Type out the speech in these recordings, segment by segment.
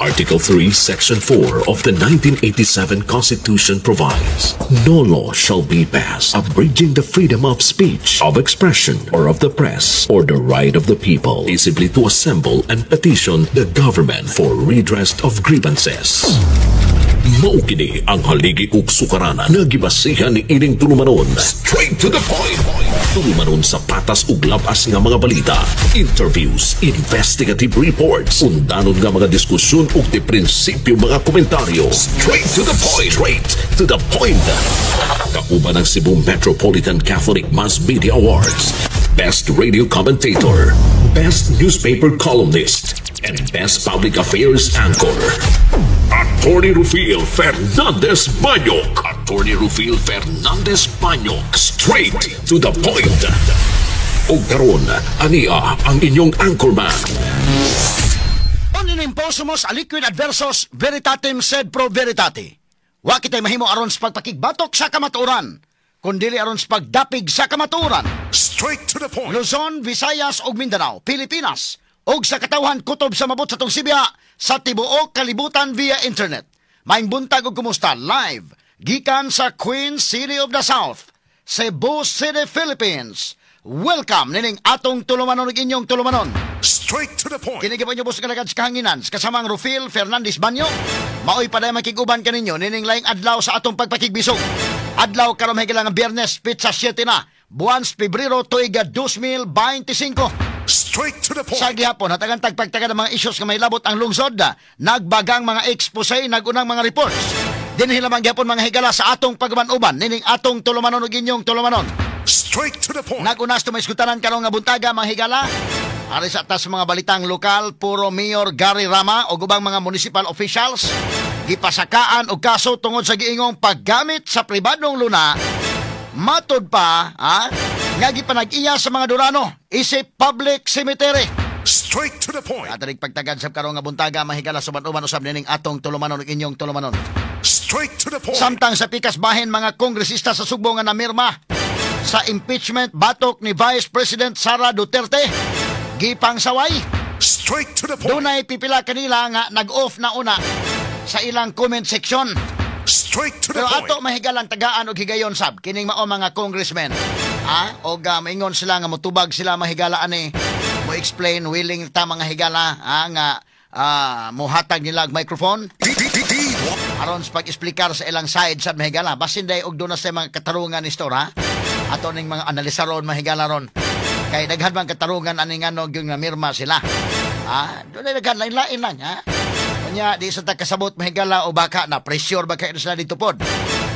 Article 3, Section 4 of the 1987 Constitution provides, no law shall be passed abridging the freedom of speech, of expression, or of the press, or the right of the people peaceably to assemble and petition the government for redress of grievances. Maukini ang haligi ug sukaranan nga gibasihan ni ining tulumanon. Straight to the point. Tulumanon sa patas ug labas nga mga balita, interviews, investigative reports, undanon nga mga diskusyon ug de prinsipyo mga komentaryo. Straight to the point. Straight to the point. Kauban ang Cebu Metropolitan Catholic Mass Media Awards, Best Radio Commentator, Best Newspaper Columnist, and Best Public Affairs Anchor. Attorney Rufil Fernandez Banyok. Attorney Rufil Fernandez Banyok. Straight to the point. O karon, ania ang inyong anchorman. Inimposumos aliquid adversos veritatem sed pro veritate. Wa kitay mahimo aron sa pagpakigbatok sa kamatuoran, kundili aron sa pagdapig sa kamatuoran. Straight to the point. Luzon, Visayas ug Mindanao, Pilipinas, ug sa katawhan kutob sa mabot sa tong Sibya sa tibuok kalibutan via internet. Maing buntag ug kumusta live gikan sa Queen City of the South, Cebu City, Philippines. Welcome nining atong tulumanon ug inyong tulumanon. Straight to the point. Kinigiban niyo bus kalagad sa kahanginan kasamang Rufil Fernandez Banyo. Maoy paday makiguban kaninyo nining laing adlaw sa atong pagpakigbisog. Adlaw karon mahigala nga Biyernes, Pizza 7 na, buwan Pebrero tuig 2025. Straight to the point. Sa gihapon, hatagan tagpagtaga ng mga issues nga may labot ang lungsod, nagbagang mga expose, nagunang mga reports. Dinhi lamang gihapon mga higala sa atong pagmanuban, nining atong tulumanon ug inyong tulumanon. Straight to the point. Nagunas to may iskutanan karong nga buntaga mga higala. Ari sa atas mga balitang lokal, puro Mayor Gary Rama o ubang mga municipal officials gipasakaan og kaso tungod sa giingong paggamit sa pribadong luna. Matod pa, nga gipanag-iya sa mga Durano, isip public cemetery. Straight to the point. Atarig pagtagad sa karong nga buntaga mahigala sa manuman usab nining atong tulumanon ug inyong tulumanon. Straight to the point. Samtang sa pikas bahin mga kongresista sa Sugbo nga namirma sa impeachment batok ni Vice President Sara Duterte, gipang saway. Straight to the point. Dunay pipila kanila nga nag-off na una sa ilang comment section. Straight to the Pero point. ato mahigalang tagaan og higayon sab kining mao mga congressmen. O maingon sila nga motubag sila mahigala ani mo explain willing ta mga higala nga mohatag nila og microphone aron sa pag-explicar sa ilang side sa mahigala basin day og doon na sa mga katarungan ni store ato ning mga analisaron mahigala ron kay daghan man katarungan ani ngano gyud nga mirma sila doon ay daghan lain-lain lang nya di sa kasabot mahigala o baka na pressure baka sila dito pod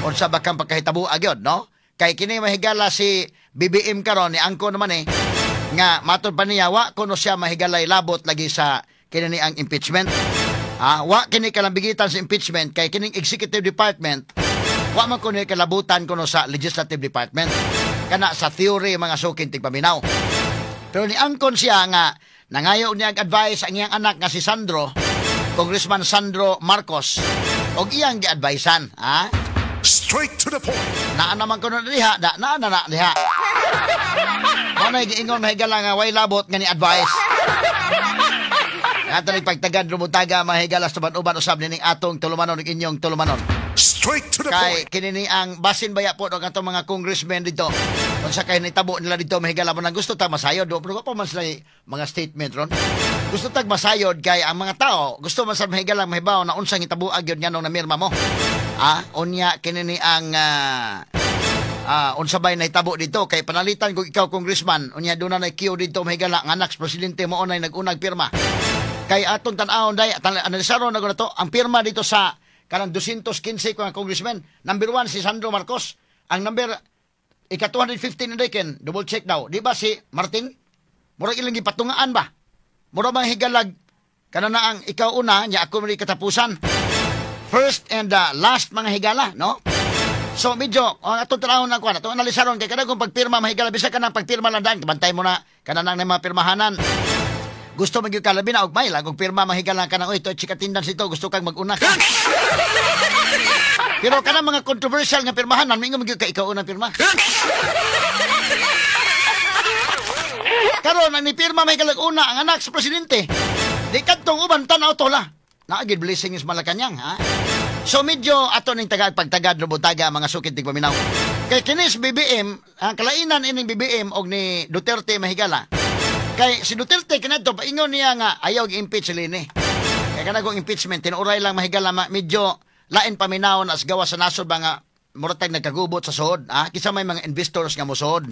unsa bakang pagkahitabo agyod no kay kini mahigala si BBM karon ni angko naman nga matud pa niya wa kuno siya mahigalay labot lagi sa kini ang impeachment wa kini kalambigitan sa impeachment kay kining executive department wa man kuno kalabutan kuno sa legislative department kana sa theory mga sukin tigpaminaw pero ni angkon siya nga nangayo niya ang advice ang iyang anak nga si Sandro Congressman Sandro Marcos og iyang gi-advisean Straight to the point. Naa naman ko na diha diha ano giingon mahigala nga way labot nga ni advice ato ni pagtagad lumutaga mahigala sa uban usab nining atong tulumanon ug inyong tulumanon. Straight to the kay point. kinini ang basin baya po og atong mga congressmen dito unsa kay nitabo nila dito mahigala mo nang gusto ta masayod pero pa man sila mga statement ron gusto tag masayod kay ang mga tao gusto man sa mahigala mahibaw na unsang hitabo agyod nganong namirma mo unya kinini ang unsabay na hitabo dito kay panalitan kung ikaw congressman unya doon na kiyo dito mahigala ang anak presidente mo onay nag-unag pirma kay atong tan-awon day analisaron na to ang pirma dito sa kanang 215 ko nga congressman. Number 1 si Sandro Marcos. Ang number ika-215 na dayken, double check daw. Di ba si Martin? Murag ilang gipatungaan ba? Murag bang higalag kana na ang ikaw una nya ako mali katapusan. First and last mga higala, no? So medyo atong tanawon na ko na to analisaron kay kada kung pagpirma mahigala bisa ka nang pagpirma lang dan bantay mo na kana nang mga pirmahanan. Gusto magyud ka labi na og may lagog pirma mahigala ka na oy to chikatindan sito gusto kang mag-una ka. Pero kana mga controversial nga pirmahanan mingon magyud ka ikaw unang pirma. Karon ang ni pirma mahigala una ang anak sa presidente. Di kadtong uban tanaw to la. naagid blessing sa Malacañang, ha? So medyo ato ning pagtagad robutaga mga sukit tig paminaw. Kay kinis BBM, ang kalainan ining BBM og ni Duterte mahigala. Kay si Duterte kanato paingon niya nga ayaw gi-impeach Lini. Kay kanagong impeachment tinuray lang mahigala medyo lain paminawon as gawa sa nasod ba nga muratag nagkagubot sa suod, ha? Kisa may mga investors nga mosuod.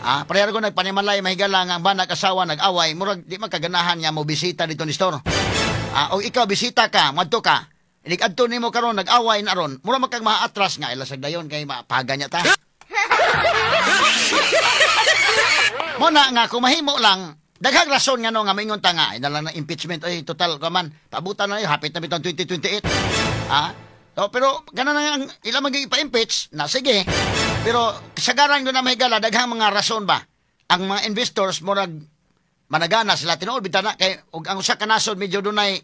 Parehar ko nagpanimalay mahigala nga ba nag-asawa nag-away, murag di makaganahan niya mo bisita dito ni store. O ikaw bisita ka, madto ka. Inig adto nimo karon nag-away na ron, mura makag maatras nga ilasag dayon kay mapaga niya ta. Mo na nga kung mahimo lang daghang rason nga no nga mingon ta nga ina lang na impeachment ay total kaman pabutan na hapit na bitong 2028. So, pero ganun na ang ilang mag-ipa-impeach na sige. Pero kasagaran doon na mahigala daghang mga rason ba ang mga investors murag managana sila tinuod bitana kay og ang usa ka nasod medyo dunay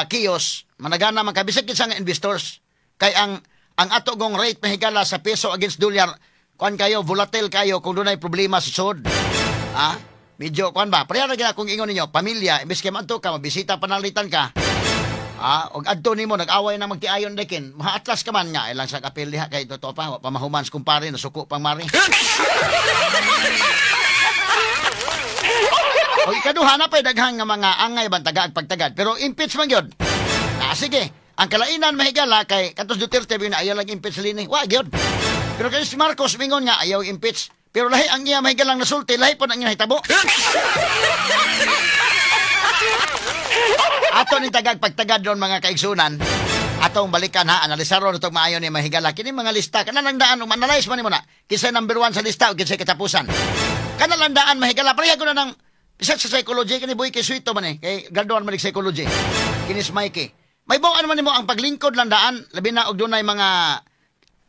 kios managana man kabisag sa nga investors kay ang ato gong rate mahigala sa peso against dolyar kuan kayo volatile kayo kung dunay problema sa sud. Medyo kuan ba pareha ra kung ingon ninyo pamilya imbes kay madto ka mabisita panalitan ka. Og adto nimo nag-away na magtiayon dekin maatlas ka man nga ilang sa kapil diha kay totoo pa pamahumans kumpare nasuko pang mari. O ikaduha na pa daghang nga mga angay bantaga ag pagtagad pero impeach man gyud. Sige ang kalainan mahigala kay katos Duterte bin ayaw lang impeach Lini wa gyud. Pero kay si Marcos mingon nga ayaw impeach pero lahi ang iya mahigalang nasulti lahi po nang hitabo. Ato ni tagag pagtagad doon mga kaigsunan. Atong balikan ha, analisaron itong maayon ni mahigala. Kini mga lista, kanalang daan, analyze man mo na. Kinsa number 1 sa lista o kinsa katapusan. Kanalang daan mahigala. Pareha ko na ng bisag sa psychology, kini boy kay Suito man kay graduan man psychology. Kini Mikey. May bawaan man nimo ang paglingkod lang daan, labi na og dunay mga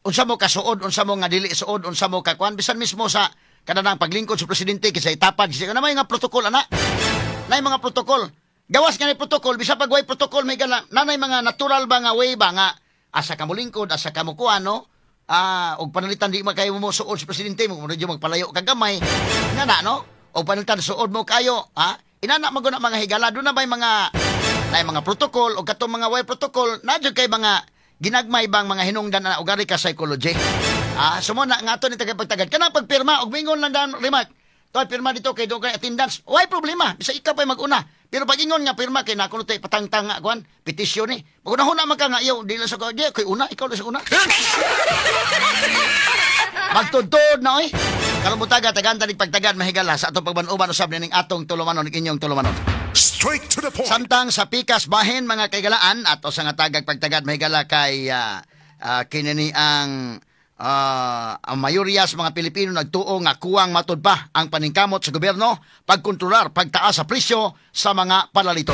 unsa mo kasuod, unsa mo nga dili suod, unsa mo kakuan bisan mismo sa kanang paglingkod sa presidente kinsa itapad kinsa na may nga protokol ana. Nay mga protokol. Gawas nga ni protokol, bisa pag way protokol may gala, nanay mga natural ba nga way ba nga, asa ka mo lingkod, asa ka mo kuha, no? Og panalitan di makayo mo suod sa presidente mo, medyo magpalayo kagamay, inana, no? Og panalitan suod mo kayo, inana maguna mga higala, doon na ba mga, nay mga protokol, o katong mga way protokol, nadyo kay mga ginagmay bang mga hinungdan na ugari ka psychology. Sumuna nga ito ni tagapagtagad, kanang pagpirma, og mingon lang dan, remark, toy pirma dito kay doon kay attendance, way problema, bisa ikaw pa'y mag-una. Pero pag ingon nga pirma kay nakuno tay patangtang nga kuan petisyon ni. Maguna man ka nga iyo dili sa ko di kay una ikaw sa una. Magtudtod na oy. Karon butaga tagantad ning pagtagad mahigala sa atong pagban-uban usab ning atong tulumanon ning inyong tulumanon. Straight to the point. Samtang sa pikas bahin mga kaigalaan ato sa nga tagag pagtagad mahigala kay kinini ang mayorya sa mga Pilipino nagtuo nga kuwang matud pa ang paningkamot sa gobyerno pagkontrolar pagtaas sa presyo sa mga palaliton.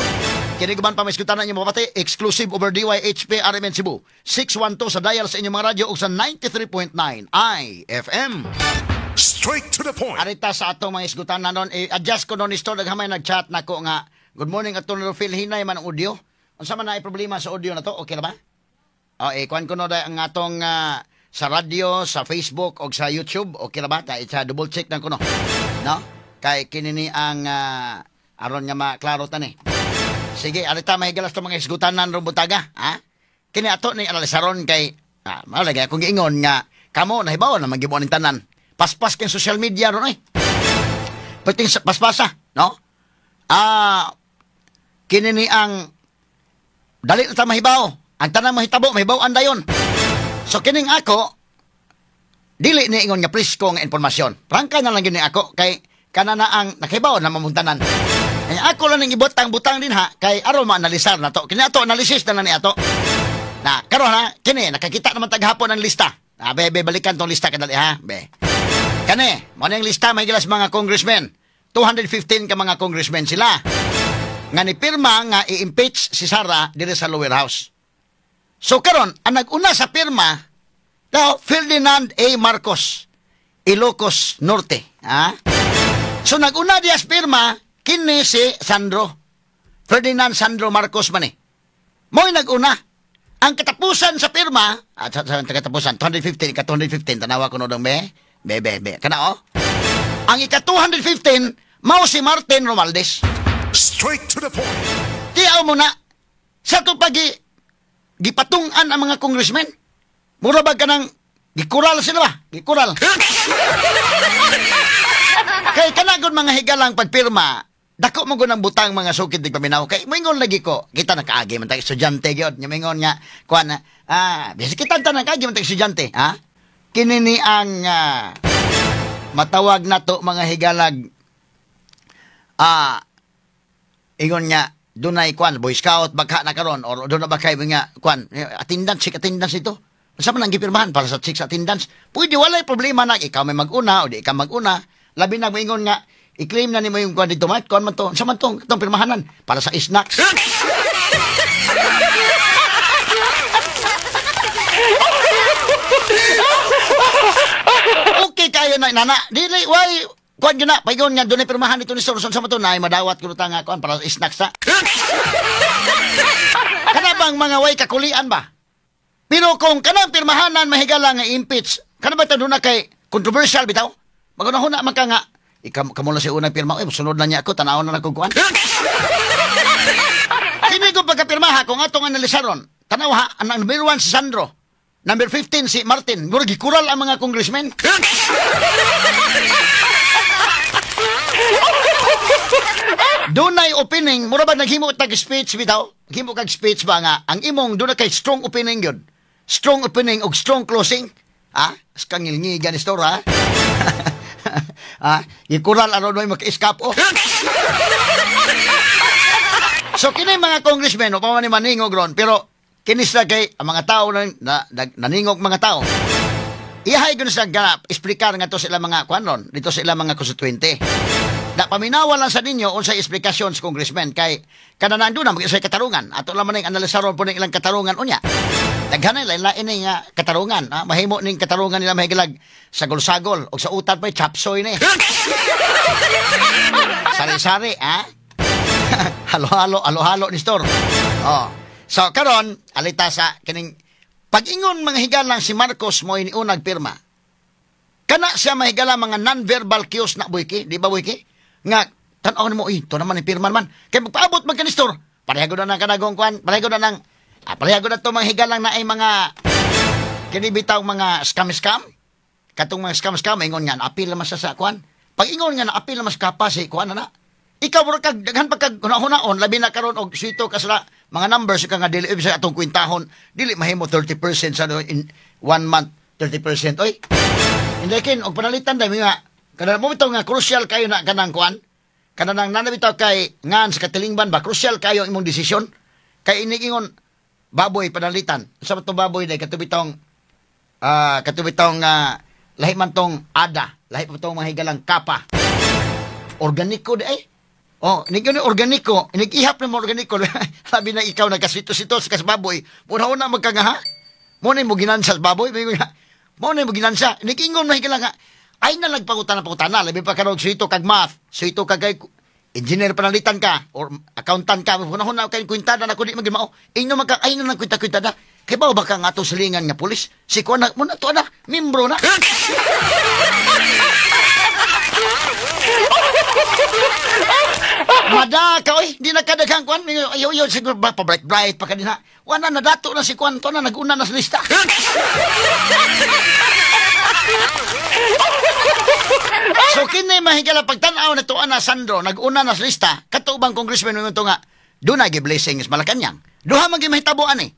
Kiniguban pa maiskutan ninyo mapati exclusive over DYHP RMN Cebu 612 sa dial sa inyong mga radyo ug sa 93.9 IFM. Straight to the point. Arita sa atong mga isgutan na nun adjust ko nun isto naghamay nagchat nako nga good morning atong Phil hinay man ang audio. Unsa man na problema sa audio na to okay na ba? Kuan ko no ang atong sa radio, sa Facebook o sa YouTube o kira ba ta double check lang kuno no kay kinini ang aron nga maklaro ta ni. Sige arita mahigalas to mga isgutanan ron butaga kini ato ni analisaron kay malagay akong giingon nga kamo nahibaw na magibon ning tanan paspas ken social media ron pati paspasa no kinini ang dali ta mahibaw ang tanan mahitabo mahibaw-an dayon. So kining ako dili ni ingon nga presko nga informasyon. Prangka na lang gyud ni ako kay kanana ang nakibaw na mamuntanan. Ay ako lang ning ibutang-butang din ha kay aron ma-analisar na to. Kini ato analysis na ni ato. Na karon ha kini nakakita naman taghapon ang lista. Be balikan tong lista kadali ha. Be. Kani mo ning lista may gilas mga congressmen. 215 ka mga congressmen sila. Nga ni pirma nga i-impeach si Sara diri sa lower house. So karon ang nag-una sa pirma daw Ferdinand A. Marcos Ilocos Norte. So nag-una diya sa pirma kini si Sandro Ferdinand Sandro Marcos man mo'y nag-una. Ang katapusan sa pirma sa katapusan 215 tanawa ko no dong be kana ang ika-215 mao si Martin Romualdez. Straight to the point. Tiyaw mo na Sa to pagi gipatungan ang mga congressmen. Mura ba ka nang gikural sila ba? Gikural. Kay kanagod mga higalang pagpirma, dako mo gunang butang mga sukid di paminaw. Kay moingon lagi ko, kita nakaagi man tag estudyante gyud. Nya moingon nga kuan bisi kita tan nakaagi man tag estudyante, ha? Kini ni ang matawag nato mga higalag ingon nga dunay kwan boy scout baka na karon or do na ba kay nga kwan attendance ito unsa man ang gipirmahan para sa chicks attendance pwede walay problema na ikaw may mag-una o di ikaw mag-una labi na moingon nga i-claim na nimo yung kwan dito mat kwan man to unsa man tong pirmahanan para sa snacks. Okay kayo na nana dili why kuan gyud na paingon nga dunay pirmahan dito ni Sir sa mato na madawat kuno ta nga kuan para sa snacks sa. Kana bang mga way kakulian ba? Pero kung kanang pirmahanan mahigala nga impeach, kana ba ta na kay controversial bitaw? Magunahuna man ka nga kamo na si unang pirma sunod na niya ako tanaw na nagkuan. Kini ko pagkapirmaha kung atong analisaron. Tanaw ha ang number 1 si Sandro. Number 15 si Martin. Mura gikural ang mga congressmen. Dunay opening, mura ba naghimo tag speech bitaw? Naghimo kag speech ba nga ang imong dunay kay strong opening gyud. Strong opening ug strong closing. Kang ngilngigan ni store ha. Gikural aron mo maka-escape oh. So kini mga congressmen o pa man maningog ron pero kini sila kay ang mga tao naningog mga tao. Ihay gud sa ganap explicar nga to sila mga kuan ron dito sila mga konstituente. Da paminawan lang sa ninyo unsay explikasyon sa congressman kay kananan na mag-isay katarungan ato lang man ning analisaron po ning ilang katarungan unya. Daghanay lain ning katarungan, mahimo ning katarungan nila mahigalag sagol-sagol og sa utan pa chapsoy ni. Sari-sari halo-halo ni store. So karon alita sa kining pag-ingon mga higalang si Marcos mo iniunag pirma. Kana siya mahigala mga non-verbal cues na Boyki, di ba Boyki? Nga tan-aw nimo ito naman ni pirma man. Kay magpaabot man kanistor. Parehagod na ng kanagong kwan, parehagod na ng parehagod na to mga higalang na ay mga kinibitaw mga scam. Katong mga scam ingon nga apil naman sa kwan. Pag ingon nga na apil naman sa kapasi kwan na. Ikaw bro kag daghan pagkag hunaon labi na karon og suito ka sila mga numbers ka nga dili sa atong kwintahon dili mahimo 30% sa in 1 month 30% oy. Hindi kin og panalitan dai nga kada mo bitaw nga crucial kayo na kanang kuan kanang nanabitaw kay ngan sa katilingban ba crucial kayo imong desisyon kay inigingon baboy panalitan sa to baboy dai katubitong lahi man tong ada lahi pa tong mahigalang kapa organiko dai nigyan ni organiko inigihap na mo organiko sabi na ikaw nagkasito-sito sa baboy muna na magkanga ha mo na mo ginansa sa baboy mo na mo ginansa inigingon na higalang ay na nagpangutana labi pa karog suito kag math suito kag engineer panalitan ka or accountant ka hunahon na kay kwintada na kundi magmao inyo ay na kwinta-kwintada kay ba ka nga to silingan nga pulis si ko na mo na to na membro na Madaka oy di na kadaghang kwan ayo siguro ba pa bright pa kanina wala na dato na si kwan to na naguna na sa lista. So kini mahigala pagtan-aw na to ana Sandro naguna na sa lista katubang congressman mo to nga do na gi blessings Malacañang duha man gi mahitabo ani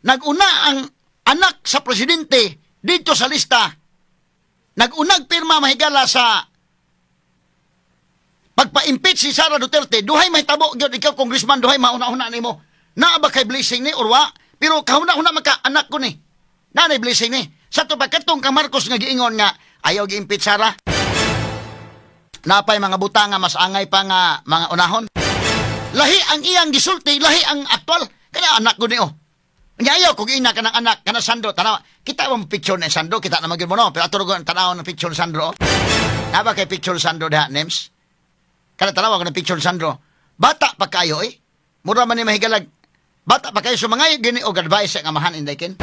naguna ang anak sa presidente dito sa lista nagunag pirma mahigala sa pagpa-impeach si Sara Duterte duhay mahitabo gyud ikaw congressman duhay mauna-una nimo naa ba kay blessing ni or wa pero kahuna-una maka anak ko ni nanay blessing ni sa to ba katong kang Marcos nga giingon nga ayaw gi-impeach Sara napay mga butang nga mas angay pa nga mga unahon lahi ang iyang gisulti lahi ang aktual kaya anak ko ni Nyayaw kung ina ka ng anak kana Sandro tanaw kita mo picture ni Sandro kita na magyud mo no pero aturo tanaw ng picture ni Sandro naba kay picture Sandro da names kana tanaw ko ng picture Sandro bata pa kayo mura man ni mahigalag bata pa kayo sumangay gini og advice nga amahan inday ken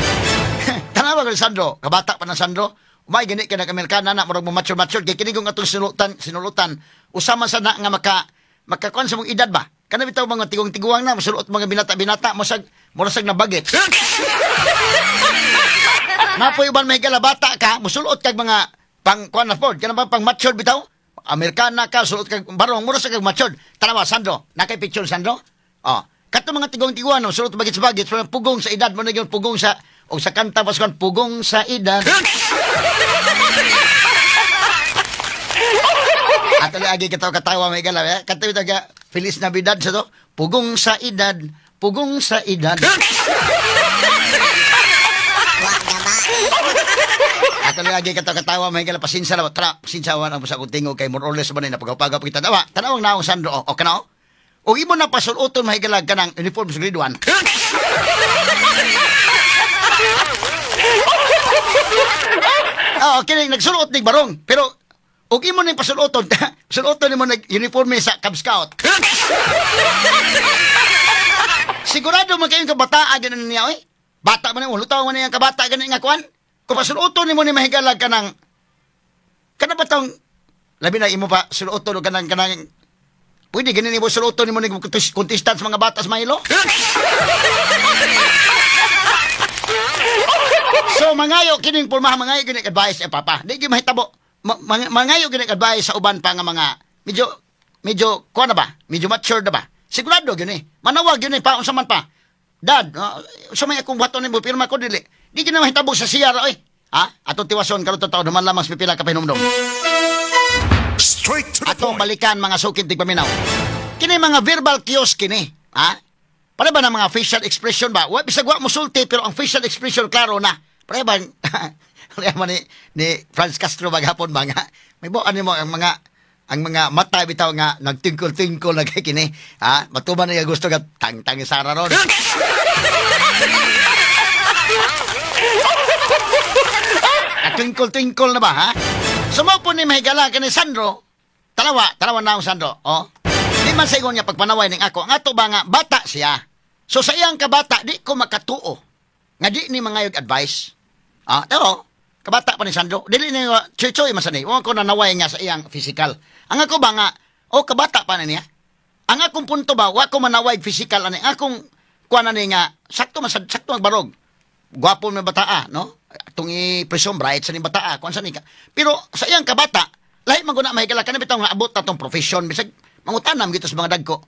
tanaw ko ni Sandro kabata pa na Sandro umay gini ka na Amerikana na murag mo mature kay kini kung atong sinulutan usama sa na nga makakuan sa mong edad ba Kana bitaw mga tigong-tiguang na, musulot mga binata-binata, murasag na bagit. Napoy uban may bata ka, musulot kag mga kuan na pod, kana ba pang matured bitaw? Amerikana ka, sulot kag barong, murasag kag matured. Tanawa, Sandro, nakay picture, Sandro? Oh, kato mga tigong-tiguan, musulot bagit-bagit, pugong sa edad mo na yun, pugong sa, o sa kanta pas kan pugong sa edad. Ato lagi katawa may galaw ya. Kato taga Feliz Navidad sa to. Pugong sa edad, pugong sa edad. Ato lagi katawa may galaw pasinsa na tra pasinsawan ang sa kutingog kay more or less man na pagpagaw kita dawa. Tanawang naong Sandro o kana o imo na pasuluton mahigalag kanang uniform sa grade 1. Okay, nagsulot ning barong. Pero, okay mo na yung pasuluton. Pasuluton mo nag-uniforme sa Cub Scout. Sigurado mo kayong kabataan ganun niya, oy. Bata mo na yung lutaw mo na yung kabata ganun nga kuwan. Kung pasuluton mo ni mahigalag ka ng, kana ba tong, labi na imo pa, suluton o kanang, pwede ganun mo suluton mo ng contestant sa mga batas mahilo. So mangayo kining pormahan mangayo kining advice papa. Di gyud mahitabo. Mangayo kining advice sa uban pa nga mga medyo kuan na ba? Medyo mature na ba? Sigurado gyud ni. Manawag gyud ni pa unsa man pa. Dad, sa may akong baton nimo pirma ko dili. Di gyud na mahitabo sa siyara oy. Ha? Ato tiwason karon totoo naman lamang pipila ka pahinumdom. Straight to the Atong point. balikan mga sukid tigpaminaw. Kini mga verbal cues kini, ha? Para ba ng mga facial expression ba? Bisag wa musulti pero ang facial expression klaro na. Para ba ni Franz Castro maghapon ba nga? May buan mo ang mga mata bitaw nga nagtingkol-tingkol na kay kini. Ha? Matuman na gusto ka tang-tang sara ron. Twinkle-twinkle na ba, ha? Sumo po ni mahigala ka ni Sandro. Tanawa na ang Sandro. Oh. Di man sa ingon niya pagpanaway ning ako. Ang ato ba nga, bata siya. So sa iyang kabata, di ko makatuo. Nga di ni mga yung advice. Pero, kabata pa ni Sandro. Dili ni choy-choy masani. Huwag ko nanaway nga sa iyang physical. Ang ako ba nga, kabata pa na niya. Ang akong punto ba, huwag ko manaway physical. Ang akong kuha na niya nga, sakto magbarog. Gwapo may bataa, no? Itong i-presume bright sa ni bataa. Kuhan sa ni ka. Pero sa iyang kabata, lahi maguna mahigala ka na bitaw nga abot na itong profession. Bisag, mangutanam gito sa mga dagko.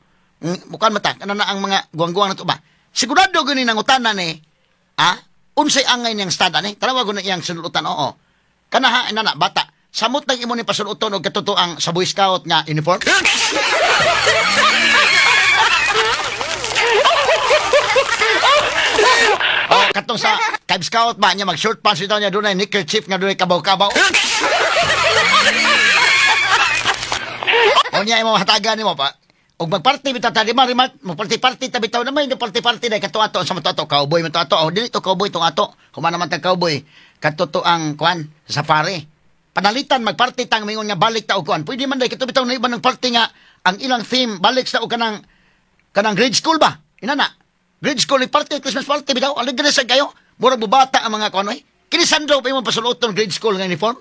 Bukan mata, kana na ang mga guwang-guwang na ito ba? Sigurado gani nangutanan ni, unsay angay niyang stada ni? Tanawa gani iyang sunulutan, oo. Kana ha, inana, bata. Samot nang imo ni pasuluton o katutuang sa Boy Scout nga uniform? Katong sa Cub Scout ba niya mag-short pants ito niya doon ay neckerchief nga doon ay kabaw-kabaw. O niya imo hatagan nimo pa. Og magparty bitaw ta di magparty-party ta bitaw naman yung party-party dai kato-ato sa ato cowboy man to ato. O dili to cowboy tong ato. Humana man ta cowboy. Katuto ang kuan safari. Panalitan magparty tang mingon nga balik ta og kuan. Pwede man dai kato bitaw na iban ng party nga ang ilang theme balik sa og kanang grade school ba? Inana. Grade school party, Christmas party bitaw. Aligre sa kayo. Murag bubata ang mga kuan oy. Kini Sandro pa imong pasuluton grade school nga uniform.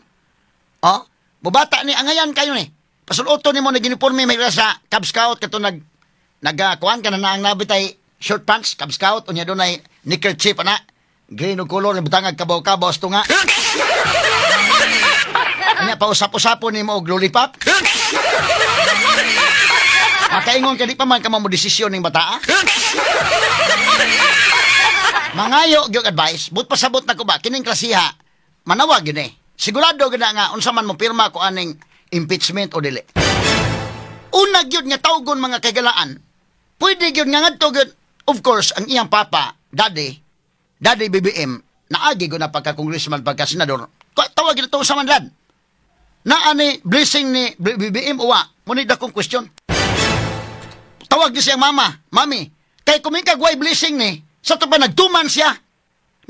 Bubata ni angayan kayo ni. Pasuluto ni mo nag-uniforme may sa Cub Scout kato nagkuhan ka na ang nabitay short pants Cub Scout unya doon ay neckerchief ana green og color butangag kabaw-kabaw sto nga anya pausap-usapo ni mo og lollipop makaingon ka di pa man ka mo desisyon ning bata mangayo gyud advice but pasabot na ko ba kining klasiha manawag gyud sigurado gid nga unsa man mo pirma ko aning impeachment o dili. Una gyud nga tawgon mga kagalaan. Pwede gyud nga ngadto gyud. Of course, ang iyang papa, daddy BBM, naagi gyud na pagka-congressman, pagka-senador. Tawag gyud to sa manlad. Na ani blessing ni BBM uwa. Munid akong question. Tawag gyud siyang mami, kay kumikag way blessing ni, sa to pa nagtuman siya.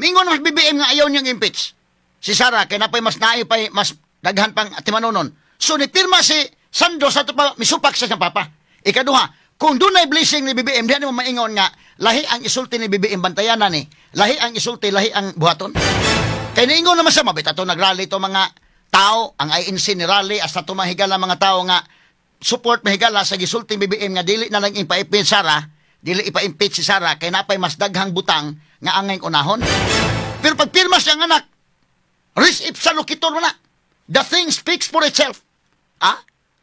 Mingon mas BBM nga ayaw niyang impeach. Si Sara kay napay mas naay pay mas daghan pang timanonon. So, nipirma si Sandro sa ito pa, misupak siya sa papa. Ikaduha, kung doon ay blessing ni BBM, diyan mo maingon nga, lahi ang isulti ni BBM, bantayanan ni, lahi ang isulti, lahi ang buhaton. Kaya naingon naman sa mabit, ito nagrally ito mga tao, ang INC ni rally, hasta tumahigala mga tao nga, support mahigala sa gisulting BBM nga dili na lang ipa-impeach Sara, dili ipa-impeach si Sara kay napay mas daghang butang nga angay unahon. Pero pag pirma siyang anak, ris ipsa loquitur mo na. The thing speaks for itself.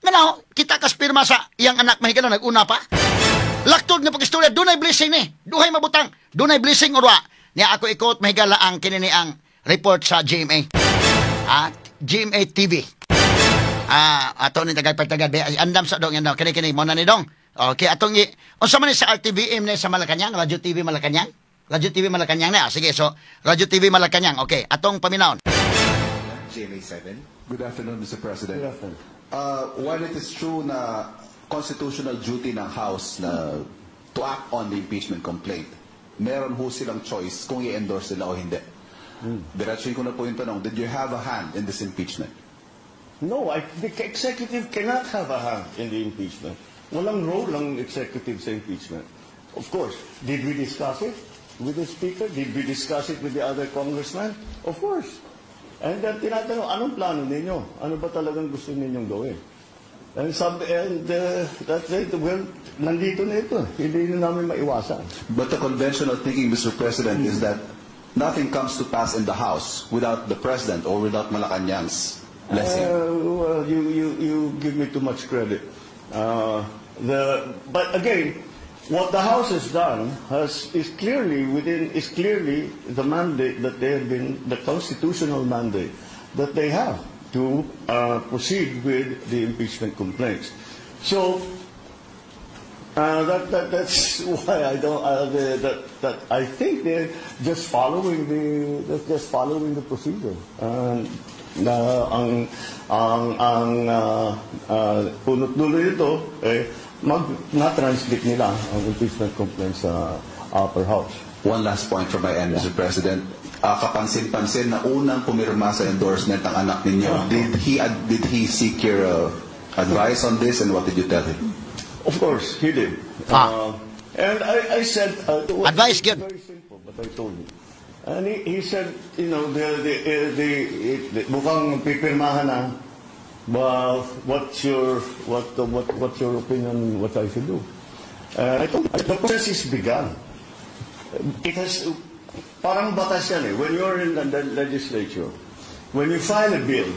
Nganaw, kita kas pirma sa iyang anak mahigala nag-una pa. Laktod nga pag-istorya, dunay blessing ni. Duhay mabutang, dunay blessing urwa. Niya ako ikot mahigala ang kinini ang report sa GMA. GMA TV. Ato ni tagad andam sa dong yan daw. Kini mo na ni dong. Okay, atong unsa man ni sa RTVM ni sa Malacañang, Radio TV Malacañang. Radio TV Malacañang na. Sige, so Radio TV Malacañang. Okay, atong paminawon. GMA7. Good afternoon, Mr. President. Good afternoon. While it is true na constitutional duty ng House na to act on the impeachment complaint, meron ho silang choice kung i-endorse sila o hindi. Diretsuhin ko na po yung tanong, did you have a hand in this impeachment? No, the executive cannot have a hand in the impeachment. Walang role ang executive sa impeachment. Of course, did we discuss it with the Speaker? Did we discuss it with the other congressman? Of course. And then tinatanong, anong plano ninyo? Ano ba talagang gusto ninyong gawin? And that's it. Well, nandito na ito. Hindi na namin maiwasan. But the conventional thinking, Mr. President, is that nothing comes to pass in the House without the President or without Malacañang's blessing. Well, you give me too much credit. But again, what the House has done is clearly the mandate that they have been, the constitutional mandate that they have to proceed with the impeachment complaints. So that's why I don't that I think they're just following the procedure. Punot dulo ito na-transmit nila ang impeachment complaint sa upper house. One last point from my end, Mr. President. Kapansin-pansin na unang pumirma sa endorsement ng anak ninyo. Did he seek your advice on this, and what did you tell him? Of course, he did. And I said, advice good. Very simple, but I told him. And he said, you know, mukhang pipirmahan na. But what's your opinion? What I should do? I told him, the process is begun. It has parang batas yan eh. When you're in the legislature, when you file a bill,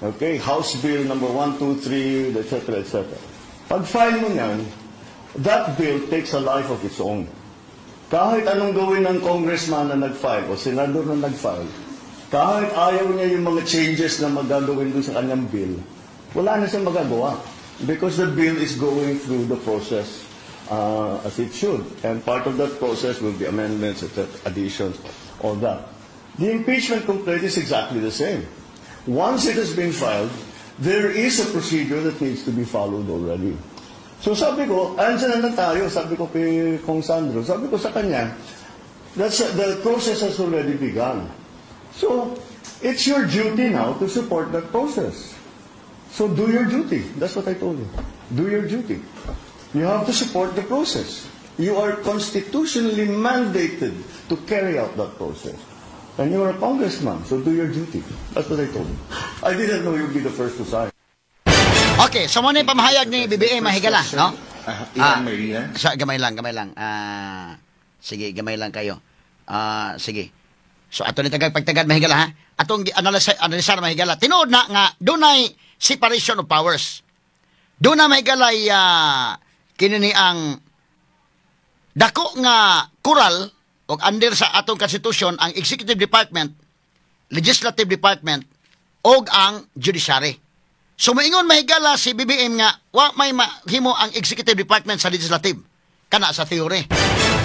okay, House Bill number 1, 2, 3, etc., etc. Pag file mo yan, that bill takes a life of its own. Kahit anong gawin ng congressman na nag-file o senador na nag-file, kahit ayaw niya yung mga changes na magagawin dun sa kanyang bill, wala na siyang magagawa. Because the bill is going through the process as it should. And part of that process will be amendments, additions, all that. The impeachment complaint is exactly the same. Once it has been filed, there is a procedure that needs to be followed already. So sabi ko, andyan na tayo, sabi ko kay Kong Sandro, sabi ko sa kanya, the process has already begun. So, it's your duty now to support that process. So do your duty. That's what I told you. Do your duty. You have to support the process. You are constitutionally mandated to carry out that process. And you are a congressman, so do your duty. That's what I told you. I didn't know you'd be the first to sign. Okay, so muna yung pamahayag ni BBM Mahigala, no? Ilan Maria? Gamay lang. Sige, gamay lang kayo. Sige. So, ato ni pagtagad Mahigala, ha? Atong analisar Mahigala. Tinood na nga, dunay separation of powers. Doon na Mahigala kinini ang dako nga kural o under sa atong constitution ang executive department, legislative department, o ang judiciary. So, maingon Mahigala si BBM nga, wa may mahimo ang executive department sa legislative. Kana sa theory.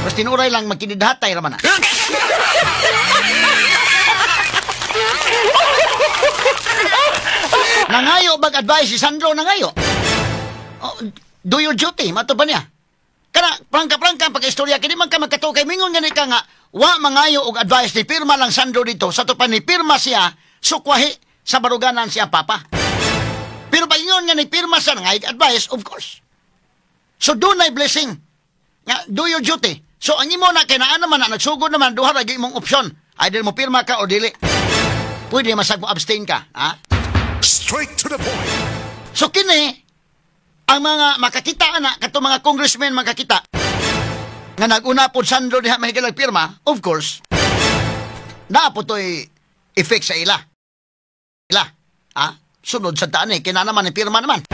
Mas tinuray lang magkinidhatay raman na. Nangayo bag advice si Sandro nangayo. Do your duty, mato pa niya. Kana prangka pag-istorya kini man ka magkatukay mingon gani ka nga wa mangayo og advice ni pirma lang Sandro dito sa tupan ni pirma siya sukwahi sa baruganan siya papa. Pero pag ingon nga ni pirma sa ngay advice, of course. So do na blessing. Nga, do your duty. So ang imo na kinaan naman na nagsugod naman duha ra imong opsyon. Either mo pirma ka o dili. Pwede masag mo abstain ka, ha? Straight to the point. So kini ang mga makakita na kato mga congressmen makakita nga naguna po sandro diha mahigalang pirma, of course, na po to'y effect sa ila. Sunod sa daan kina naman ni pirma naman.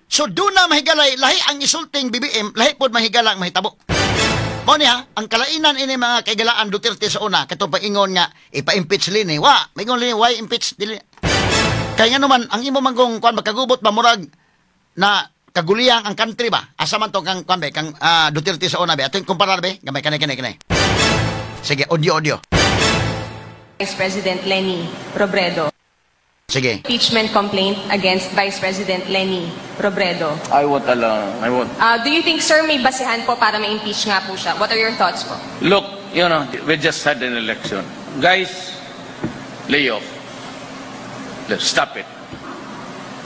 So doon na mahigalay, lahi ang isulting BBM, lahi po mahigala ang mahitabo. Mo niya, ang kalainan ini mga kaigalaan Duterte sa una, katong paingon nga, ipa-impeach lini. Maingon lini, why impeach? Dili. Kaya nga naman, ang imo manggong kuan makagubot ba murag na kaguliyang ang country ba? Asa man to kang kuan be, kang Duterte sa una be. Ato yung kumparar be, gamay kanay. Sige, audio. Vice President Leni Robredo. Sige. Impeachment complaint against Vice President Leni Robredo. I won't allow. I won't. Do you think, sir, may basihan po para ma-impeach nga po siya? What are your thoughts po? Look, we just had an election. Guys, lay off. Let's stop it.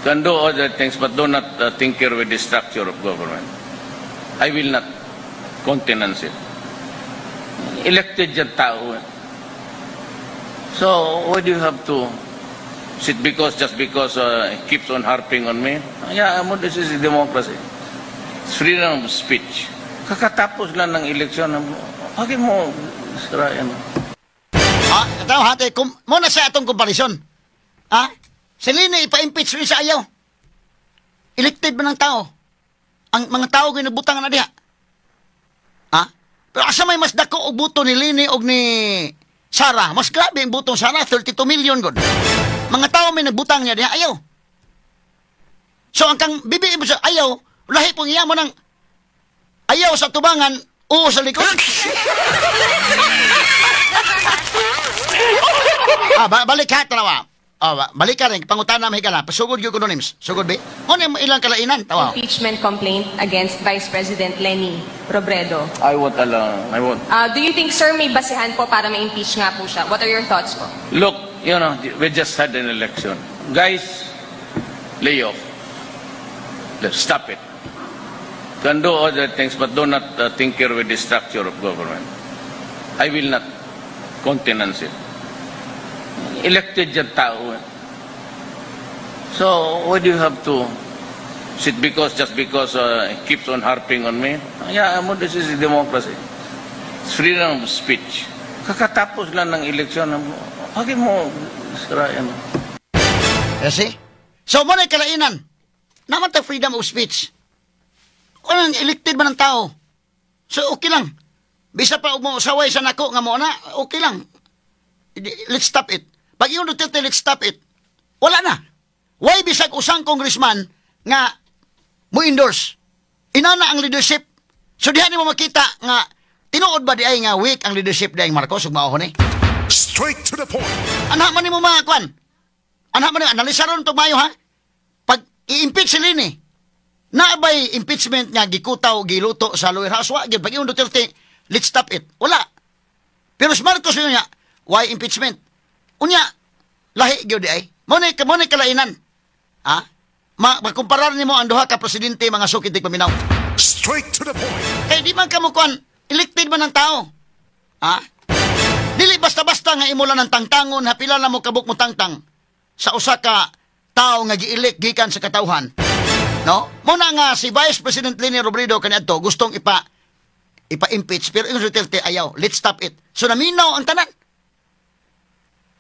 Can do other things, but do not tinker with the structure of government. I will not countenance it. Elected yung tao. So, why do you have to sit just because he keeps on harping on me? Yeah, this is democracy. It's freedom of speech. Kakatapos lang ng eleksyon. Bakit mo sirayan? Ito hati, muna sa atong komparison. Si Lini ipa-impeach rin sa ayaw. Elected ba ng tao? Ang mga tao ginabutang na diha. Pero asa may mas dako og buto ni Lini og ni Sara? Mas grabe ang butong Sara, 32 million god. Mga tao may nagbutang niya diha, ayaw. So ang kang BBM sa ayaw, lahi pong iya mo ng ayaw sa tubangan, oo sa likod. Balik ha, tarawa. Balik ka rin, pangutana mahigala. Pasugod yung kunonims. Sugod ba? Ano ilang kalainan? Tawa. Impeachment complaint against Vice President Leni Robredo. I won't allow. I won't. Do you think, sir, may basihan po para ma-impeach nga po siya? What are your thoughts po? Look, we just had an election. Guys, lay off. Let's stop it. Can do other things, but do not tinker with the structure of government. I will not countenance it. Elected yung tao. So, why do you have to sit just because he keeps on harping on me? Yeah, this is democracy. It's freedom of speech. Kakatapos lang ng eleksyon. Bakit mo sirayan? See? So, muna kalainan. Naman ta freedom of speech. Kung elected ba ng tao? So, okay lang. Bisa pa umusaway sa nako nga mo na, okay lang. Let's stop it. Pag yung Duterte, let's stop it. Wala na. Why bisag usang congressman nga mo endorse? Inana ang leadership. So dihan mo makita nga tinuod ba di ay nga weak ang leadership di ay Marcos ug maahon ni? Straight to the point. Anak man nimo mga kwan. Anak man analisaron to mayo ha. Pag i-impeach si Lini, naabay impeachment nga gikutaw giluto sa lower house wa gyud pag yung Duterte, let's stop it. Wala. Pero si Marcos niya, why impeachment? Unya, lahi gyud di ay. Mo ni kalainan. Makumparar nimo ang duha ka presidente mga sukitig paminaw. Straight to the point. Kay di man kamo kuan elected man ng tao. Dili basta-basta nga imo lang ng tangtangon hapila na mo kabuk mo tangtang sa usa ka tao nga gi-elect gikan sa katawhan. No? Muna nga si Vice President Leni Robredo kaniadto gustong ipa-impeach pero yung Duterte ayaw. Let's stop it. So naminaw ang tanan.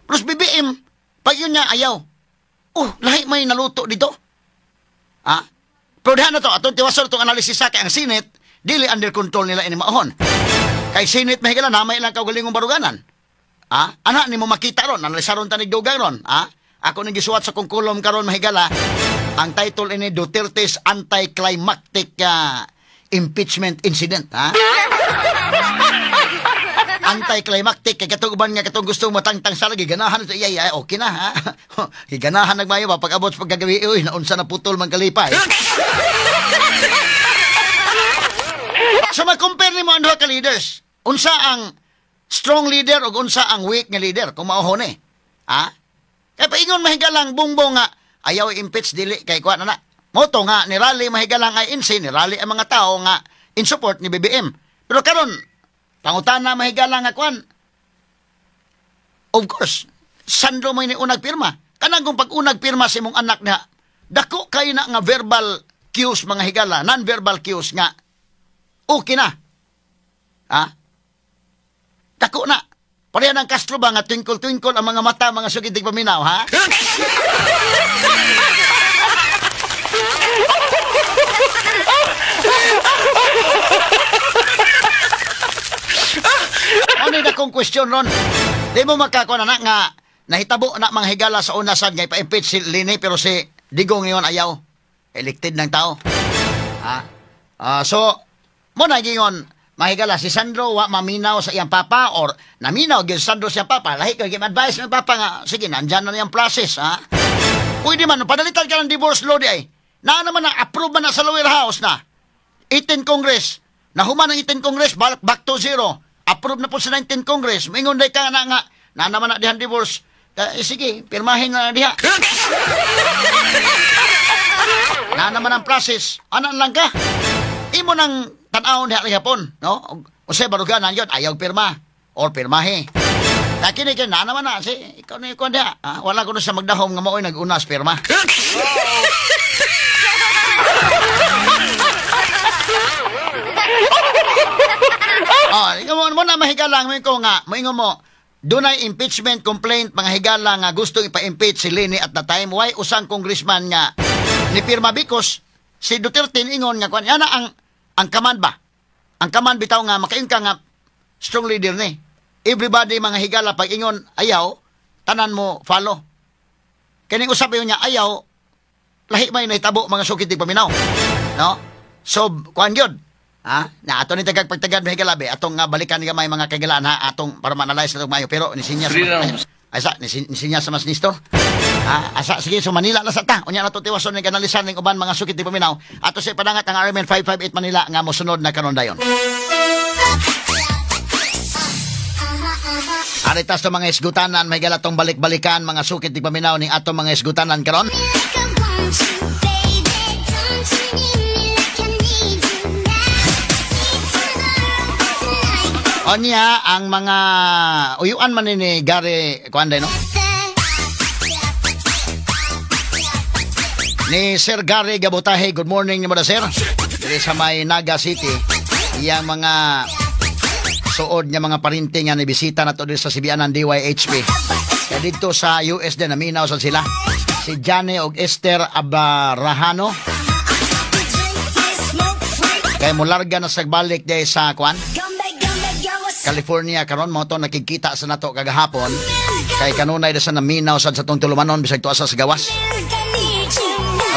Plus BBM, pag yun niya ayaw. Lahi may naluto dito. Pero dihan na to, atong tiwasol itong analysis sa kay ang Senate, dili under control nila ini maahon. Kay Senate mahigala na may ilang kaugalingong baruganan. Anak ni mo makita ron, analisaron tanig dugang ron. Ako nang gisuwat sa kong kulom karon mahigala, ang title ini Duterte's Anticlimactic Impeachment Incident. Anticlimactic kay katuguban nga katong gusto matangtang sa lagi ganahan ito okay na ganahan nagmayo ba pag abot sa pagkagabi naunsa na putol man kalipay. So mag-compare nimo ang duha ka leaders, unsa ang strong leader ug unsa ang weak nga leader kung maohon ni kay paingon mahigalang bungbong nga ayaw impeach dili kay kuan na moto nga ni rally mahigalang ay insin ni rally ang mga tao nga in support ni BBM pero karon pangutana mahigala nga kwan. Of course, sandro mo ini unag pirma. Kanang kung pag unag pirma si mong anak niya, dako kayo na nga verbal cues mga higala, non-verbal cues nga okay na. Ha? Dako na. Pareha ng Castro ba nga twinkle-twinkle ang mga mata, mga sukitig paminaw, ha? Ano na kong question ron? Di mo magkakuha na nga nahitabo na mga higala sa unasan nga ipa-impeach si Lini pero si Digong ngayon ayaw. Elected ng tao. Ha? So, mo na ngayon, mahigala si Sandro wa maminaw sa iyang papa or naminaw gyud Sandro sa iyang papa. Lahi kay advice ng papa nga sige nandyan na yung process, ha? Pwede man padalitan ka ng divorce law di ay. Na naman na approve man na sa lower house na. 18 Congress. Nahuman ang 18 Congress back to zero. Approve na po sa 19 Congress. Mingon day ka na nga na naman na dihan divorce. Sige, pirmahin na diha. Na naman ang process. Anan lang ka. Imo nang tan-aw diha hapon, no? Usay baruganan yon ayaw pirma or pirmahe. Kini na naman na si ikaw ni ko diha. Wala ko na sa magdahom nga maoy nag-unas pirma. Ikaw mo na mahigalang ko nga, moingon mo, dunay impeachment complaint mga higala nga gusto ipa-impeach si Lini at the time. Why usang congressman nga ni pirma because si Duterte ingon nga kuan yana ang command ba? Ang command bitaw nga makain ka nga strong leader ni. Everybody mga higala pag ingon ayaw, tanan mo follow. Kining usap yun niya ayaw, lahi may nahitabo mga sukitig paminaw. No? So, kuan gyud. Ha? Na ato ni tagag pagtagad mga higalabi, atong nga balikan nga may mga kagalaan ha, atong para ma-analyze na itong mayo. Pero nisinya sa nisinya sa mas nistor. Asa sige so Manila na sa ta. Unya na to tiwason ni kanalisan ning uban mga sukitig paminaw. Ato sa padangat ang RMN 558 Manila nga mosunod na karon dayon. Aritas to mga isgutanan, may galatong balik-balikan mga sukit di paminaw ning atong mga isgutanan karon. Onya ang mga uyuan man ni Gary kuanday no? Ni Sir Gary Gabutahe, good morning ni Sir. Diri sa may Naga City, iyang mga suod nga mga parinting nga ni bisita na to diri sa Sibianan DYHP. Kaya dito sa US din naminaw sa sila. Si Jane og Esther Abarahano. Kaya mularga na sa balik day sa Kwan California karon mo to nakikita sa nato kagahapon. Kay kanunay sa naminaw sa tong tulumanon bisag tuwa sa gawas.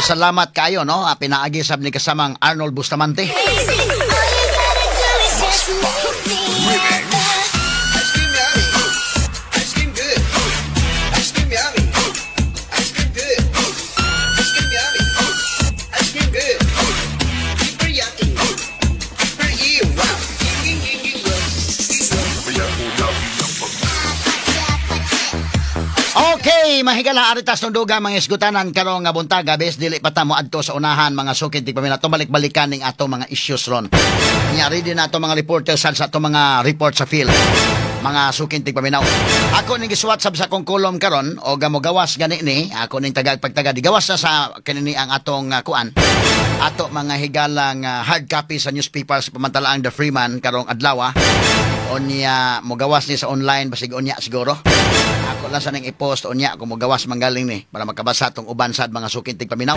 Salamat kayo no, pinaagi sab ni kasamang Arnold Bustamante. Okay, mahigala aritas ng duga mga isgutanan karong nga buntaga bes dili pa ta mo adto sa unahan mga sukid tig paminato balik-balikan ning ato mga issues ron. Nyari din nato mga reporters sa ato mga report sa field. Mga sukid tig paminaw. Ako ning giswatsab sa kong kolom karon o gamogawas gani ni ako ning pagtaga digawas na sa kanini ang atong kuan. Ato mga higalang hard copy sa newspaper sa pamantalaang The Freeman karong adlaw. Onya mogawas ni sa online basig onya siguro. Ako lang sa ning i-post onya kung mogawas manggaling ni para makabasa tong uban sad mga sukintig paminaw.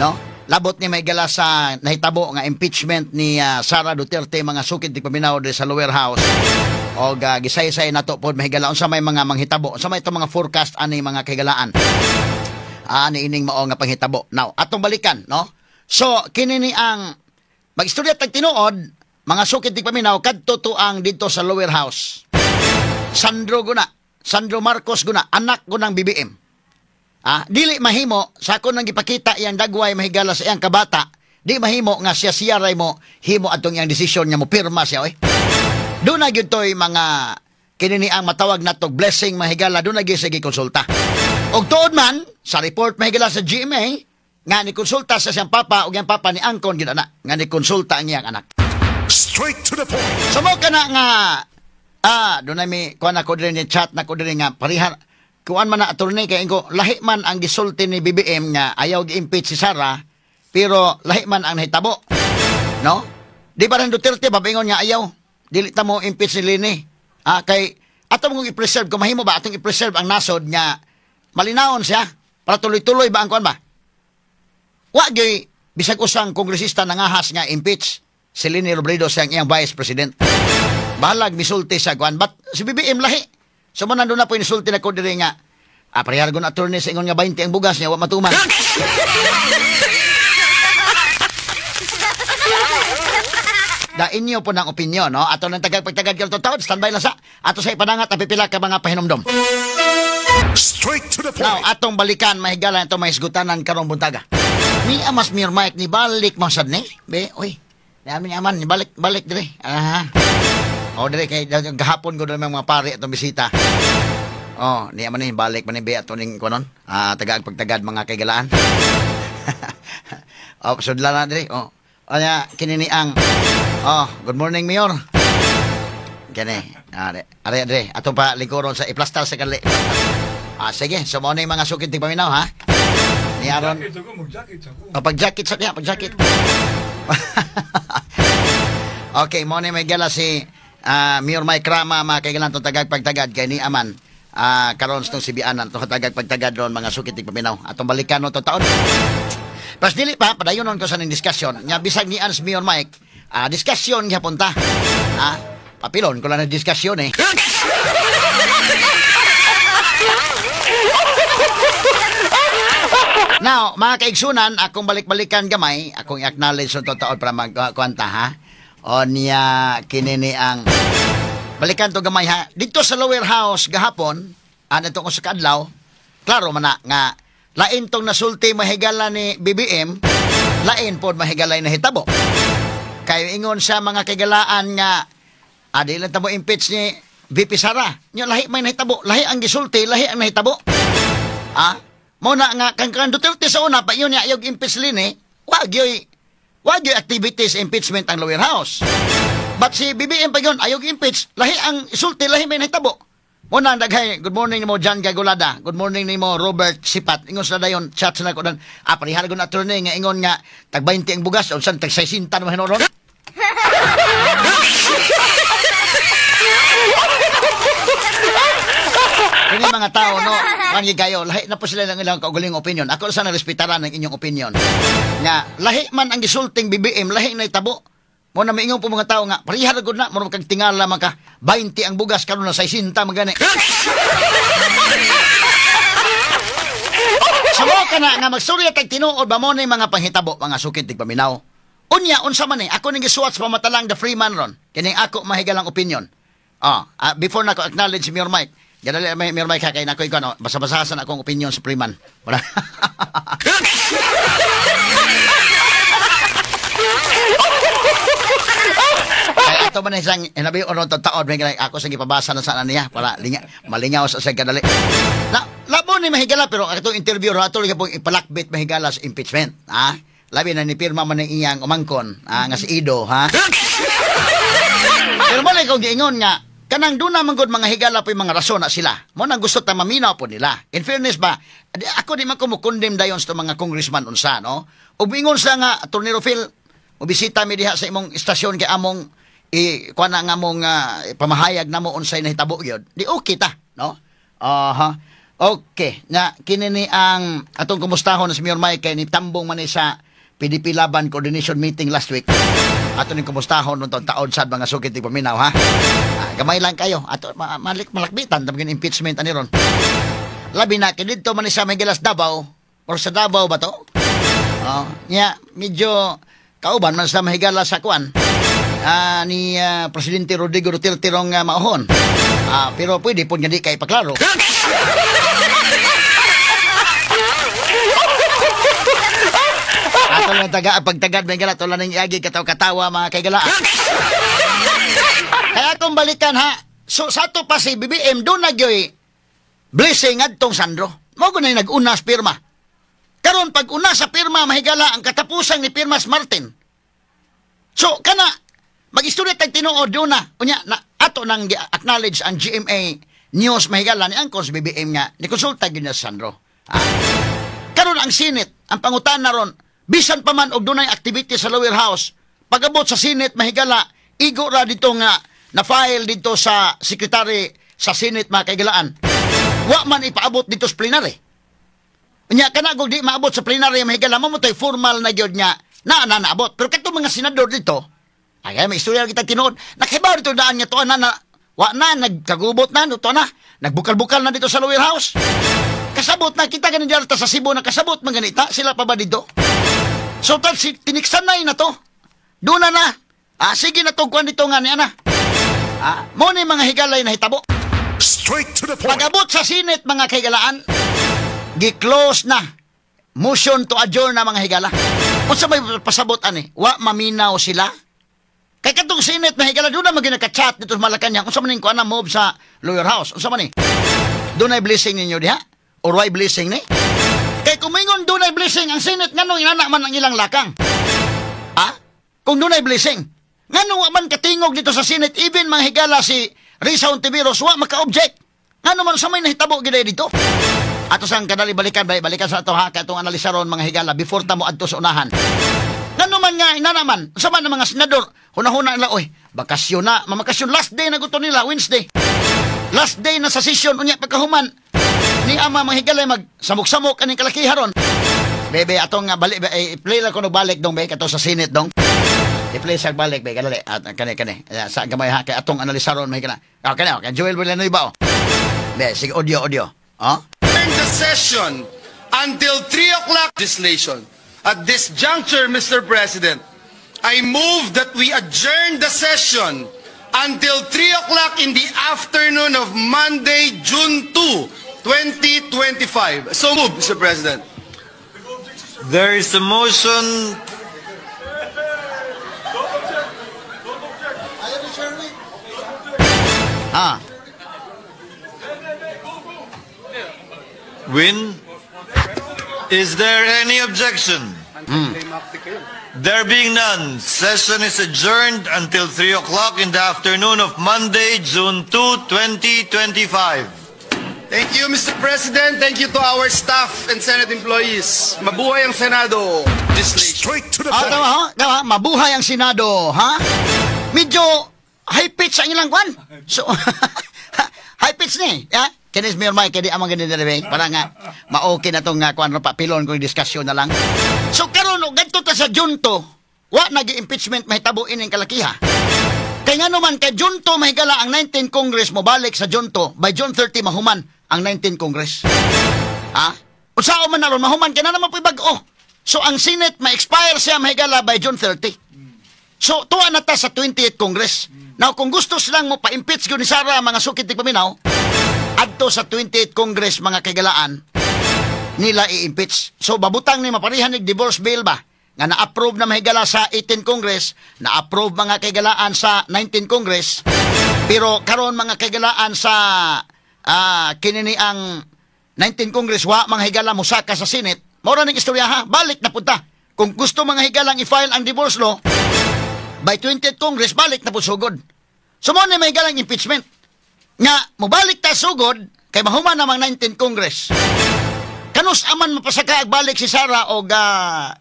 No? Labot ni may gala sa nahitabo nga impeachment ni Sara Duterte mga sukintig paminaw di sa lower house. O gisay-say nato pod mahigala unsa may mga manghitabo. Unsa may itong mga forecast ani mga kahigalaan. Ani ining mao nga panghitabo. Now, atong balikan, no? So, kini ni ang mag-istorya tag tinuod mga sukintig paminaw kadto tuang dito sa lower house. Sandro Marcos guna, anak ko ng BBM. Dili mahimo, sa ako nang ipakita iyang dagway mahigala sa iyang kabata, di mahimo nga siya ray mo, himo atong iyang desisyon niya mo pirma siya, oy. Doon na yun to'y mga kinini ang matawag na to blessing mahigala, doon na yun sige konsulta. Og tuod man, sa report mahigala sa GMA, nga ni konsulta sa siyang papa o iyang papa ni Angkon, gina nga ni konsulta ang iyang anak. Straight to the point. Sumo ka na nga, doon na may kuha na ko din yung chat na ko din nga parihan, kuan man na attorney kay ingo lahi man ang gisulti ni BBM nga ayaw gi-impeach si Sara pero lahi man ang nahitabo. No? Di ba rin Duterte babingon nga ayaw dili ta mo impeach si Lini. Kay ato mong i-preserve kung mahimo ba atong i-preserve ang nasod nga malinawon siya para tuloy-tuloy ba ang kuan ba? Wa gyud bisag usang kongresista nangahas nga impeach si Lini Robredo siyang iyang vice president. Bahalag misulti sa kuan but si BBM lahi. So man nandun na po inisulti na ko diri nga parehar ko na attorney sa ingon nga 20 ang bugas niya wa matuman. Da inyo po ng opinion, no? Ato nang pagtagad kayo taon, standby lang sa ato sa ipanangat at pipila ka mga pahinomdom. Straight to the Now, point. atong balikan mahigalan ito mahisgutanan karong buntaga. Ni amas mir Mike ni balik mo sad ni. Be, oy. Namin aman ni balik dire. O dire kay gahapon ko na mga pare atong bisita. Ni aman ni balik man ni be ato ning kunon. Tagag pagtagad mga kaygalaan. Sudla na dire. Anya kinini ang good morning Mayor. Kani. Are atong pa lingkuron sa iplastar sa kanli. Sige, so mo na yung mga sukit tig paminaw ha. Ni aron. Pag-jacket sa kanya, pag-jacket. Okay, mo na may gala si Mayor Mike Rama, mga kaigalan itong tagag-pagtagad kay ni Aman. Karon itong sibianan, itong tagag-pagtagad doon, mga sukit tig paminaw. Atong balikan no itong taon. Pas dili pa, padayonon ko sa ning diskusyon. Nga bisag ni Ans Mayor Mike, diskusyon nga punta. Papilon ko lang na diskusyon eh. Now, mga kaigsunan, akong balik-balikan gamay, akong i-acknowledge sa totoo para magkuwanta ha. Niya kinini ang balikan to gamay ha. Dito sa lower house gahapon, itong sa kadlaw, klaro man na nga lain tong nasulti mahigala ni BBM, lain pod mahigalay na hitabo. Kayo ingon sa mga kagalaan nga di lang tamo impeach ni VP Sara. Nya lahi may nahitabo, lahi ang gisulti, lahi ang nahitabo. Mo na nga kang Duterte sa una pa yun niya ayog impeach Lini, wag yoy activities impeachment ang lower house. But si BBM pa yun ayog impeach, lahi ang isulti, lahi may nahitabo. Mo na daghay, good morning nimo John Gagulada, good morning nimo Robert Sipat. Ingon sa dayon chat na ko dan parihal ko na attorney nga ingon nga tag 20 ang bugas unsan tag 60 man hinoron. Kini mga tao no, mangi kayo, lahi na po sila ng ilang kaugaling opinion. Ako sana respetaran ang inyong opinion. Nga lahi man ang gisulting BBM, lahi na itabo. Mo na maingon po mga tao nga, parihar gud na, mo kag tingala man ka 20 ang bugas karon na 60 magani. Samo ka na nga magsurya tag tinuod ba mo na mga panghitabo, mga sukit tig paminaw. Unya unsa man ako ning gisuwat sa pamatalang the free man ron. Kining ako mahigalang opinion. Before na ko acknowledge Mayor Mike. Ganali may Mayor Mike kay nako ikaw basa-basasan akong opinion sa Freeman. Wala. Ay ato man isang hinabi onon taod may ako sa gipabasa na sa niya para malingaw sa kadali. Labo ni mahigala pero atong interview rato nga pong ipalakbit mahigala sa impeachment, Labi na ni pirma man ng iyang umangkon, nga si Ido, Pero malay kong giingon nga, kanang doon naman good mga higala po yung mga rason na sila. Mo nang gusto ta maminaw po nila. In fairness ba, ako di man kumukundem dayon sa mga congressman unsa, no? O bingon sa nga, Atty. Phil, bisita mi diha sa imong istasyon kay among kuha na nga mong pamahayag na mo unsay nahitabo yun. Di okay ta, no? Okay. Na, kinini ang atong kumustahon na si Mayor Mike kay ni tambong man sa PDP Laban Coordination Meeting last week. Ato ning kumustahon nung taon sad mga sukit tig paminaw gamay lang kayo ato malakbitan tamgin impeachment ani ron. Labi na kidto man sa Miguelas Davao or sa Davao ba to? Medyo kauban man sa mahigala sa kuan ni Presidente Rodrigo Duterte rong maahon. Pero pwede po nga di kay paklaro. Ato lang pagtagad may gala tulan ng iagi katawa mga kaygalaan. Kaya akong balikan so sa to pa si BBM doon nagyoy blessing adtong Sandro. Mo gunay nag-una sa pirma. Karon pag una sa pirma mahigala ang katapusang ni Pirmas Martin. So kana mag-istorya tag tinuod doon na unya na ato nang acknowledge ang GMA news mahigala ni Angkos BBM nga ni konsulta gyud na Sandro. Karon ang Senate, ang pangutan na ron, bisan pa man og dunay activity sa lower house, pagabot sa Senate mahigala, igo ra dito nga na-file dito sa secretary sa Senate mga kaigalaan. Wa man ipaabot dito sa plenary. Nya kana gog di maabot sa plenary mahigala mo tay formal na gyud nga naabot. Pero kato mga senador dito, ay may istorya kita tinuod. Nakibaw dito daan nga to na wa na nagkagubot na to na. Nagbukal-bukal na dito sa lower house. Kasabot na kita ganin diarta sa Cebu na kasabot man ganita sila pa ba dito? So tal si tiniksanay na to. Duna na. Sige na to kuan dito nga ni ana. Mo ni mga higalay na hitabo. Straight to the point. Pag-abot sa Senate mga kaigalaan, gi-close na. Motion to adjourn na mga higala. Kung sa may pasabot ani, wa maminaw sila. Kay katong Senate mga higala, doon na maginaka-chat dito sa Malacanang. Kung sa maning kuan na move sa lower house. Kung sa maning, doon ay blessing ninyo diha? Or why blessing ni? Kay kumingon doon ay blessing, ang Senate nga nung inanak man ang ilang lakang. Kung doon ay blessing. Nga nung man katingog dito sa Senate, even mga higala si Risa Ontiveros, wa maka-object. Nga naman sa may nahitabo gina dito. Ato sang kadali balikan sa ato ha, katong analisaron mga higala, before ta mo adto sa unahan. Nga naman nga, ina naman, sa man mga senador, hunahuna nila, oy, bakasyon na, mamakasyon, last day na gusto nila, Wednesday. Last day na sa session, unya pagkahuman, ni ama mga higala, magsamok-samok, kaning kalakiharon. Bebe, atong balik, play lang ko no balik dong, be, kato sa Senate dong. I-play sa balik, be, kadali. At kani. Sa gamay ha, kay atong analisaron, may kina. Okay, Joel Villanueva, be, sige, audio. During the session until 3 o'clock legislation. At this juncture, Mr. President, I move that we adjourn the session until 3 o'clock in the afternoon of Monday, June 2, 2025. So move, Mr. President. There is a motion. Win, is there any objection? There being none, session is adjourned until 3 o'clock in the afternoon of Monday, June 2, 2025. Thank you, Mr. President. Thank you to our staff and Senate employees. Mabuhay ang Senado. Straight to the point. Tama, mabuhay ang Senado, ha? Medyo high pitch ang ilang kwan. So, high pitch ni, ha? Kinis Mayor Mike, kaya di amang ganun na para nga, ma-okay na itong kwan, papilon kung diskusyon na lang. So, karon ganito ta sa Junto, wa nag-impeachment mahitabo ining kalakiha. Kaya nga naman, kay Junto mahigala ang 19 Congress mo balik sa Junto, by June 30 mahuman ang 19 Congress. Usao man naron, mahuman ka na naman po bag-o. So, ang Senate ma-expire siya mahigala by June 30. So, tuwa na ta sa 28th Congress. Now, kung gusto silang mo pa-impeach yun ni Sara, mga sukit ni paminaw, adto sa 28th Congress, mga kagalaan, nila i-impeach. So, babutang ni maparihan ni divorce bill ba? Nga na-approve na mahigala sa 18th Congress, na-approve mga kagalaan sa 19th Congress, pero karon mga kagalaan sa kinini ang 19th Congress, wa mga higala musaka sa Senate, maura ng istorya ha, balik na punta. Kung gusto mga higalang i-file ang divorce law, by 20th Congress, balik na po sugod. So, mo na may higalang impeachment. Nga, mubalik ta sugod, kay mahuman namang 19th Congress. Kanus aman mapasaka balik si Sara og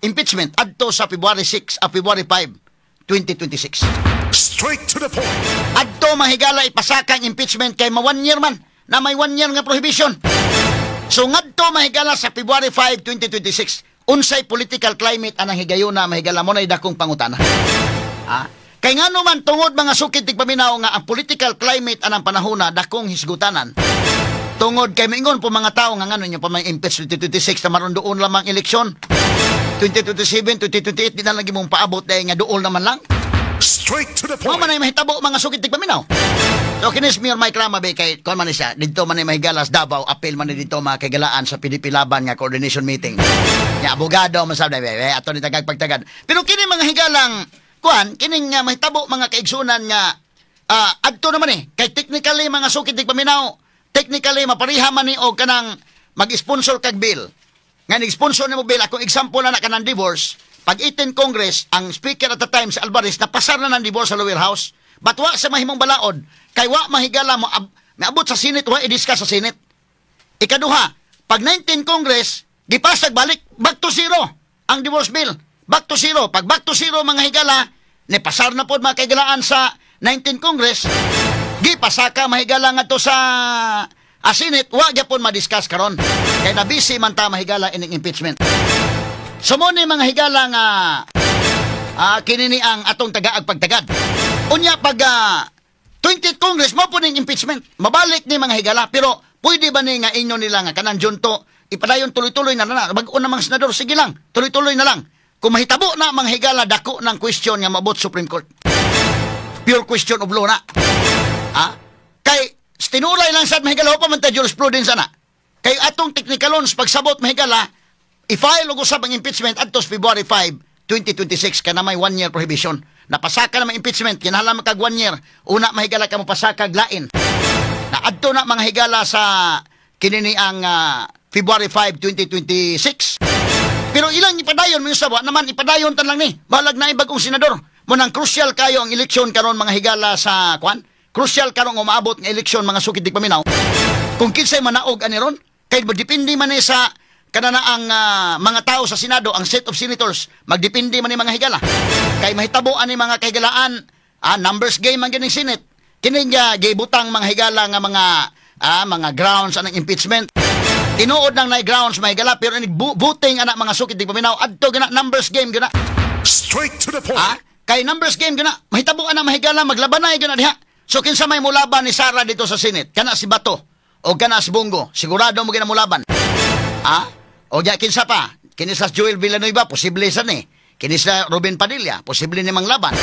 impeachment adto sa February 5, 2026. Straight to the point. Adto mahigala ipasaka ang impeachment kay 1 year man na may 1 year nga prohibition. So ngadto mahigala sa February 5, 2026. Unsay political climate anang higayuna mahigala mo na dakong pangutana. Kay ngano man tungod mga sukit tigpaminaw nga ang political climate anang panahona dakong hisgutanan. Tungod kay mingon po mga tao nga ngano nya pa may impeach 2026 na maron doon lamang eleksyon. 2027, 2028 di na lagi mong paabot dahil nga doon naman lang. Straight to the point. Man ay mahitabo mga sukit tigpaminaw. So kinis Mayor Mike Rama be kay kon man siya didto man ay mahigalas Davao appeal man dito mga kagalaan sa PDP laban nga coordination meeting. Nya abogado man sabay be ato ni tagag pagtagad. Pero kini mga higalang kuan kining mahitabo mga kaigsunan nga adto naman kay technically mga sukit tigpaminaw technically mapariha man ni og kanang mag-sponsor kag bill. Nga nag-sponsor nimo bill akong example na kanang divorce, pag 18 Congress ang speaker at the time si Alvarez napasar na ng divorce sa lower house. But wa sa mahimong balaod kay wa mahigala mo Naabot sa Senate, wa i-discuss sa Senate. Ikaduha, pag 19 Congress, gipasag balik, back to zero ang divorce bill. Back to zero. Pag back to zero, mga higala, pasar na po mga kaigalaan sa 19 Congress, gipasaka mahigala nga to sa Senate, wa gyapon ma-discuss karon. Kay nabisi man ta mahigala ining impeachment. Sumo ni mga higala nga kinini ang atong tagaag pagtagad. Unya pag 20th Congress mo po ning impeachment, mabalik ni mga higala, pero pwede ba ni nga inyo nila nga kanang junto ipadayon tuloy-tuloy na bag-o namang senador, sige lang, tuloy-tuloy na lang. Kung mahitabo na mga higala dako ng question nga mabot Supreme Court. Pure question of law na. Kay tinulay lang sa mahigala pa man ta jurisprudence na. Kay atong technicalons pagsabot mahigala, i-file og usab ang impeachment adtos February 5, 2026 kana may 1 year prohibition. Napasaka na impeachment kinahanglan magkag 1 year. Una mahigala ka mo pasaka lain. Na adto na mga higala sa kinini ang February 5, 2026. Pero ilang ipadayon mo sa naman ipadayon tan lang ni. Balag na ibagong senador. Munang crucial kayo ang eleksyon karon mga higala sa kwan. Crucial karon umaabot nga eleksyon mga sukid di paminaw. Kung kinsay manaog ani ron, kay depende man ni sa kanana ang mga tao sa Senado, ang set of senators, magdepende man ni mga higala. Kay mahitabo ani mga kahigalaan, numbers game ang gining Senate. Kini nga gibutang mga higala nga mga grounds anang impeachment. Tinuod nang na grounds mga higala, pero ini voting anak mga sukid di paminaw adto gina numbers game gina. Straight to the point. Kay numbers game gina, mahitabo ana mga higala maglabanay gina diha. So kinsa may mulaban ni Sara dito sa Senate, kana si Bato o kana si Bongo, sigurado mo gina mulaban. O ya kinsa pa? Kini sa Joel Villanueva, posible sa ni. Kini sa Ruben Padilla, posible ni mang laban.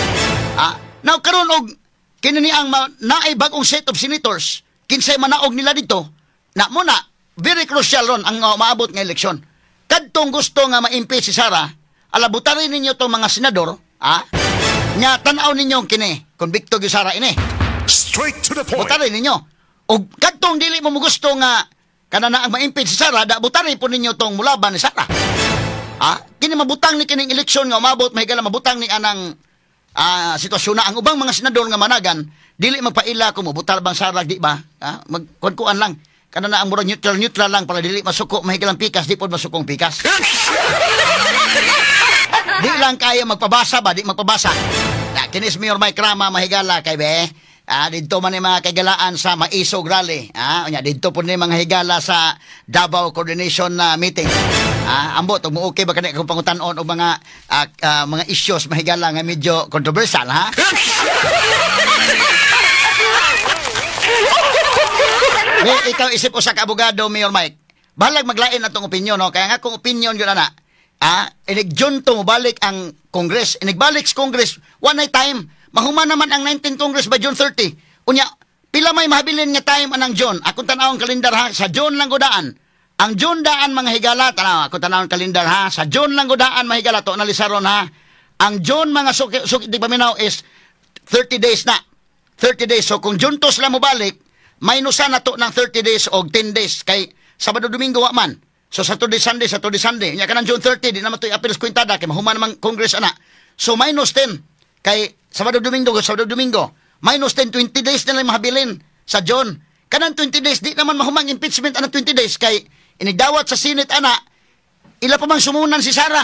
Now karon og kini ni ang naay bagong set of senators, kinsay manaog nila dito, na muna very crucial ron ang maabot nga eleksyon. Kadtong gusto nga ma-impeach si Sara, alabutarin ninyo tong mga senador, nya tan-aw ninyo kini, konbikto gyud Sara ini. Straight to the point. Butarin ninyo. Og kadtong dili mo gusto nga kanana ang ma-impeach si Sara, da butarin po ninyo tong mulaban ni Sara. Kini mabutang ni kining eleksyon nga umabot, mahigala mabutang ni anang sitwasyon na ang ubang mga senador nga managan, dili magpaila kung mubutar bang Sara di ba? Magkuan-kuan lang. Kanana ang murag neutral lang para dili masuko mahigalang pikas, di pod masukong pikas. Di lang kaya magpabasa ba, di magpabasa. Kinis Mayor Mike Rama mahigala kay be. Dito man ni mga kagalaan sa Maisog Rally. Dito po ni mga higala sa Davao Coordination Meeting. Ambot, mo okay ba kani kung pangutan-on o mga issues mahigala nga medyo controversial, ha? Ikaw isip ko sa kaabogado, Mayor Mike. Balag maglain atong opinion, no? Kaya nga kung opinion yun, ana, inigjunto mo balik ang Congress. Inigbalik sa Congress, one night time. Mahuman naman ang 19 Congress by June 30. Unya, pila may mahabilin nga time anang June. Akong tanawang kalendar ha, sa June lang godaan. Ang June daan mga higala, akong tanawang kalendar ha, sa June lang godaan mga higala, to nalisaron ha. Ang June mga sukit di paminaw is 30 days na. 30 days. So kung June to sila mo balik, minusan na to ng 30 days o 10 days. Kay Sabado Domingo wa man. So Saturday, Sunday. Nya kanang June 30, di naman to i-appeal sa kwintada, kay mahuman naman Congress ana. So minus 10. Kay Sabado Domingo, minus 10, 20 days na lang mahabilin sa John. Kanang 20 days, di naman mahumang impeachment anang 20 days. Kay inigdawat sa Senate, ana, ila pa man sumunan si Sara.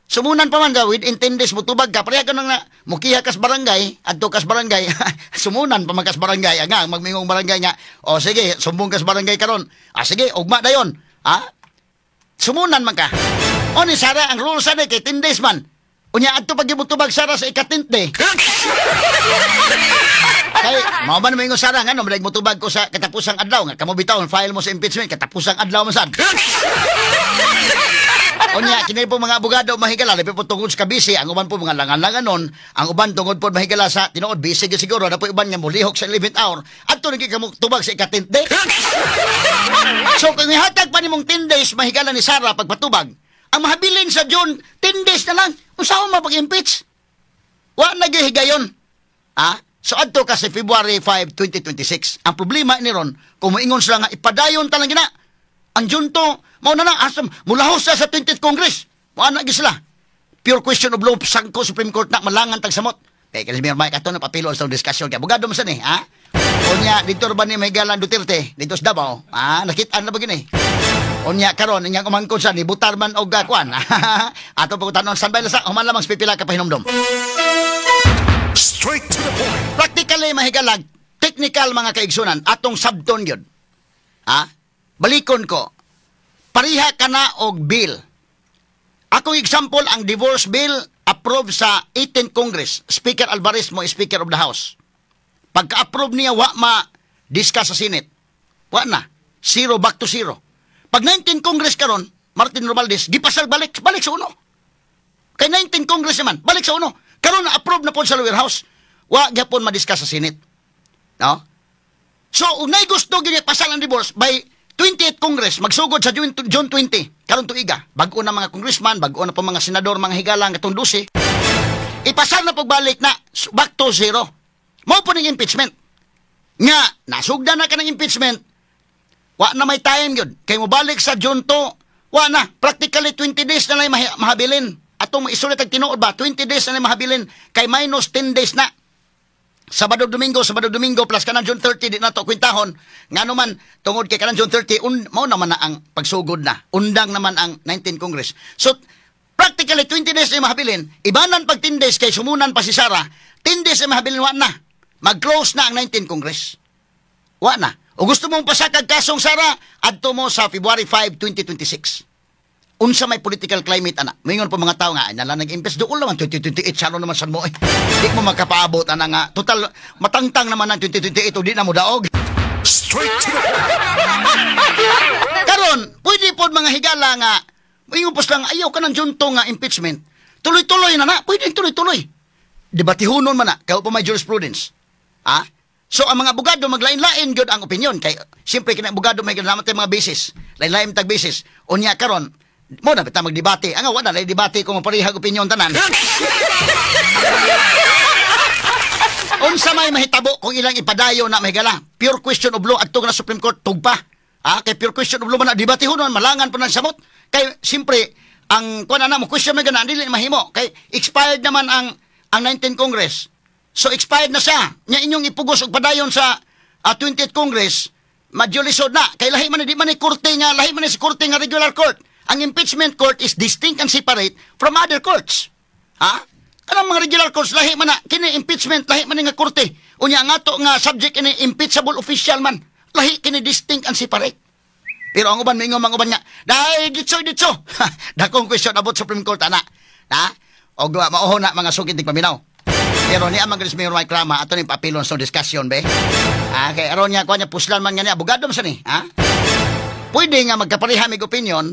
Sumunan pa man ka, within 10 days, mutubag ka. Pareha ka nang mukiha kas barangay, adto kas barangay, sumunan pa man kas barangay. Nga, magmingong barangay nga, o sige, sumbong kas barangay karon. Sige, ugma na yun. Sumunan man ka. O ni Sara, ang rules sana kay 10 days man. Unya adto pag gibutubag Sara sa ikatinte. Kay mao man mo ingon Sara ngano mo mutubag ko sa katapusang adlaw nga kamo bitaw file mo sa impeachment katapusang adlaw man sad. Unya kini po mga abogado mahigala labi po tungod sa kabisi, ang uban po mga langan-langanon, ang uban tungod po mahigala sa tinuod busy gyud siguro na po iban nga molihok sa 11th hour. Adto nagi kamo tubag sa ikatinte. So kung ihatag pa nimong 10 days mahigala ni Sara pagpatubag, ang mahabilin sa June 10 days na lang. Usaw mo pag-impeach? Wa nagihigayon. So adto kasi February 5, 2026. Ang problema ni ron, kung moingon sila nga ipadayon talang gina. Ang June to, mao na lang asam mulahos sa 20th Congress. Wa na sila. Pure question of law sangko Supreme Court na malangan tag samot. Kaya kasi Mayor Mike ato na papilo sa discussion kay abogado man sa ni, Unya, dito ba ni Mahigalan Duterte? Dito sa Davao. Nakitaan na ba gini? Unya, karon inyang umangkon sa ni butar man og kuan. Ato pagutanon standby lang sa human lamang pipila ka pahinomdom. Straight to the point. Practically Mahigalag, technical mga kaigsunan, atong sabton yun. Balikon ko. Pariha ka na og bill. Akong example, ang divorce bill approve sa 18th Congress. Speaker Alvarez mo, Speaker of the House. Pagka-approve niya, wa ma-discuss sa Senate. Wa na. 0 back to 0. Pag 19 Congress karon, Martin Romualdez, gipasal balik sa uno. Kay 19 Congress naman, balik sa uno. Karon na approve na po sa lower house. Wa gyapon ma-discuss sa Senate. No? So, unay gusto gini pasal ang divorce by 28th Congress, magsugod sa June 20, karon tuiga. Bago na mga congressman, bago na pa mga senador, mga higalang katong 12. Ipasal na pagbalik na back to 0. Mao po ng impeachment. Nga, nasugda na ka ng impeachment, wa na may time yun. Kaya mo balik sa June 2, wa na. Practically 20 days na lang mahabilin. Atong isulit ang tinuod ba? 20 days na lang mahabilin. Kay minus 10 days na. Sabado Domingo plus kanang June 30 di na to kwintahon. Nga naman tungod kay kanang June 30 mao naman na ang pagsugod na. Undang naman ang 19th Congress. So practically 20 days na mahabilin. Ibanan pag 10 days kay sumunan pa si Sara. 10 days na mahabilin wa na. Mag-close na ang 19th Congress. Wa na. O gusto mong pasakag kasong Sara, adto mo sa February 5, 2026. Unsa may political climate, ana. Mayroon po mga tao nga, nala nag-impes doon naman, 2028, salo naman san mo eh. Di mo magkapaabot, ana nga. Total, matangtang naman ang 2028, o di na mo daog. Straight to the point. Karon, pwede po mga higala nga, mayroon po lang, ayaw ka ng junto nga impeachment. Tuloy-tuloy na na, pwede tuloy-tuloy. Debatihunon man na, kaya pa may jurisprudence. So, ang mga abogado, maglain-lain gyud ang opinion. Kay siyempre, kina-abogado may ginamat mga basis. Lain-lain tag basis. Unya karon mo na bita magdebate. Ang wala na debate kung maparihag opinion tanan. Unsa may mahitabo kung ilang ipadayo na mahigala. Pure question of law adto na Supreme Court tugpa. Kay pure question of law man na debatehunon malangan po ng samot. Kay siyempre ang kuan na mo question may gana dili mahimo. Kay expired naman ang 19th Congress. So expired na siya. Nya inyong ipugos og padayon sa 20th Congress, majulisod na. Kay lahi man di man ni korte nga, lahi man ni si korte nga regular court. Ang impeachment court is distinct and separate from other courts. Kanang mga regular courts lahi man na kini impeachment lahi man ni nga korte. Unya nga to nga subject ini impeachable official man. Lahi kini distinct and separate. Pero ang uban mingon mga uban nga, dai ditso. Dakong question about Supreme Court ana. Og mauho na mga sugid ning paminaw. Pero ni amang Mayor Mike Rama ato ni papilon sa discussion be. Kay aron niya kunya puslan man nga ni abogado man sa ni, Pwede nga magkapareha mig opinion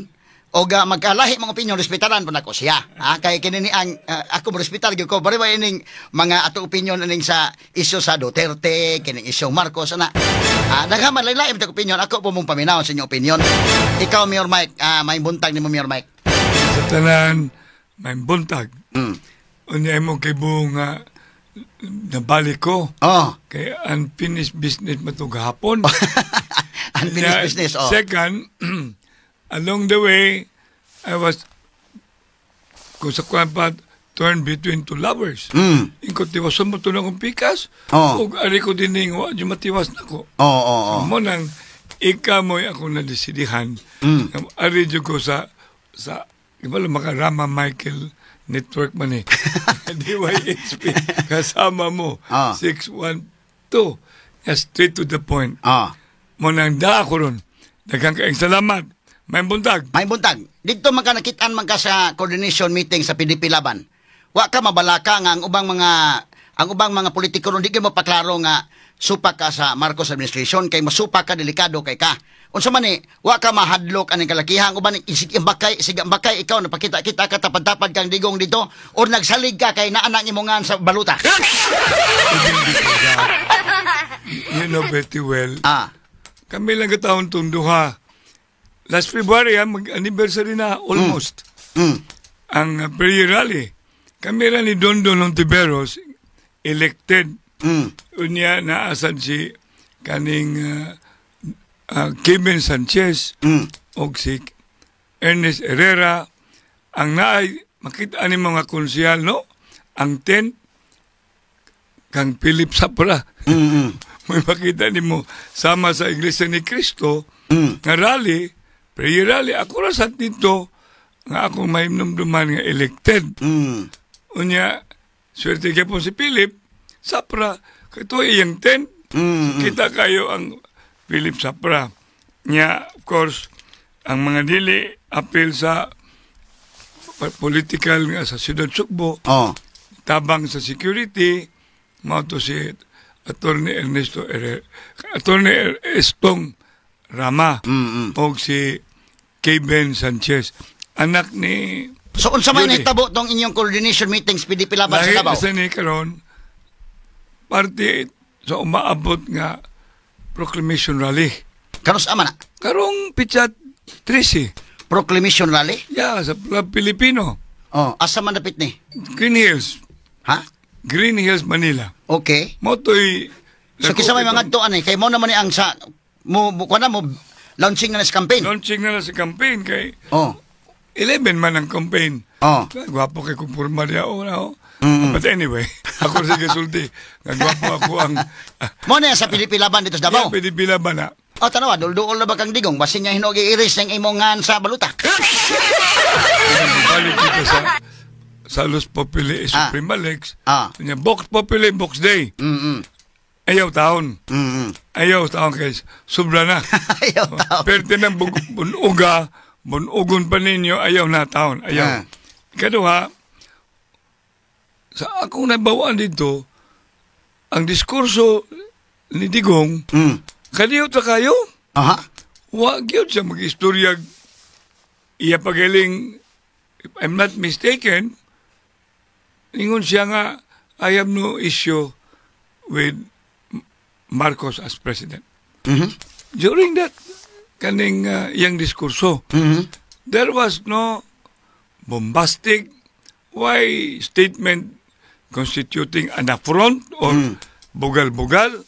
o magkalahi mga opinion respetaran po nako siya. Kay kini ni ang ako respetar gyud ko bari ba ining mga ato opinion ining sa isyu sa Duterte, kining isyu Marcos ana. Naghaman lain-lain ta opinion ako po mong paminaw sa inyong opinion. Ikaw Mayor Mike, may buntag nimo Mayor Mike. Sa tanan may buntag. Unya mo kay bunga nabalik ko. Kay unfinished business matug hapon. Unfinished business, Second, along the way, I was kung sa kwan pa turn between two lovers. Ingkot tiwasan mo ito na kong pikas. Ug ari ko dining wa matiwas na ko. Mo nang ikamoy ako nadesidihan. Ari dyo ko sa ibala makarama Michael Network man eh. DYHP. Kasama mo. 612. Straight to the point. Mo nang da ako ron. Daghang kaing salamat. May buntag. Dito magkanakitaan man ka sa coordination meeting sa PDP Laban. Wa ka mabalaka nga ang ubang mga politiko ron di gyud mo paklaro nga supak ka sa Marcos administration kay masupak ka delikado kay ka. Unsa man ni wa ka mahadlok aning kalakihan uban isig bakay ikaw napakita-kita ka tapad-tapad kang digong dito or nagsalig ka kay naa nimo ngan sa baluta. You know pretty well. Kami lang kataon tong duha. Last February mag-anniversary na almost. Ang prayer rally. Kami rin ni Dondon Ontiveros elected. Unya naasan si kaning Kevin Sanchez o si Ernest Herrera ang naay makita ani mga konsyal no ang 10 kang Philip Sapra may makita nimo sama sa Iglesia ni Cristo nga rally, prayer rally, ako rasat dito nga akong mahimnumduman nga elected. Unya, swerte kay po si Philip, Sapra, ito iyang 10, kita kayo ang Philip Sapra. Nya, of course, ang mga dili appeal sa political nga sa Siyudad Sugbo, tabang sa security, mao to si Attorney Estong Rama, o si Kevin Sanchez, anak ni... So, unsa may nahitabo tong inyong coordination meetings PDP laban sa Davao? Dahil ni karon, parte sa umaabot nga proclamation rally. Karon sa ama na? Karong pichat 13. Proclamation rally? Yeah, sa Club Filipino. Asa man dapit ni? Green Hills. Ha? Green Hills, Manila. Okay. Motoy... So, kisa may mga tuan kay mo naman ni ang sa... mo launching na sa campaign. Launching na sa campaign kay... 11 man ang campaign. Gwapo kay kung purma niya But anyway, ako sige sulti. Gwapo ako ang... Mo na sa Pilipi laban dito sa Davao? Yeah, Pilipi laban na. Tanawa, dulduol na ba kang digong? Basin niya hinugi iris ng imongan sa baluta. Balik kita sa Los Populi Supreme Alex. Box Populi, Box Day. Ayaw taon. Ayaw taon kay sobra na. Ayaw taon. Pero tinang bunugon pa ninyo, ayaw na taon. Ayaw. Ikaduha, sa akong nabawaan dito, ang diskurso ni Digong, kaniyot na kayo? Wag yun siya mag-istorya. Iya pagaling, if I'm not mistaken, ingon siya nga, I have no issue with Marcos as president. During that kaning iyang diskurso, there was no bombastic statement constituting an affront or bugal-bugal.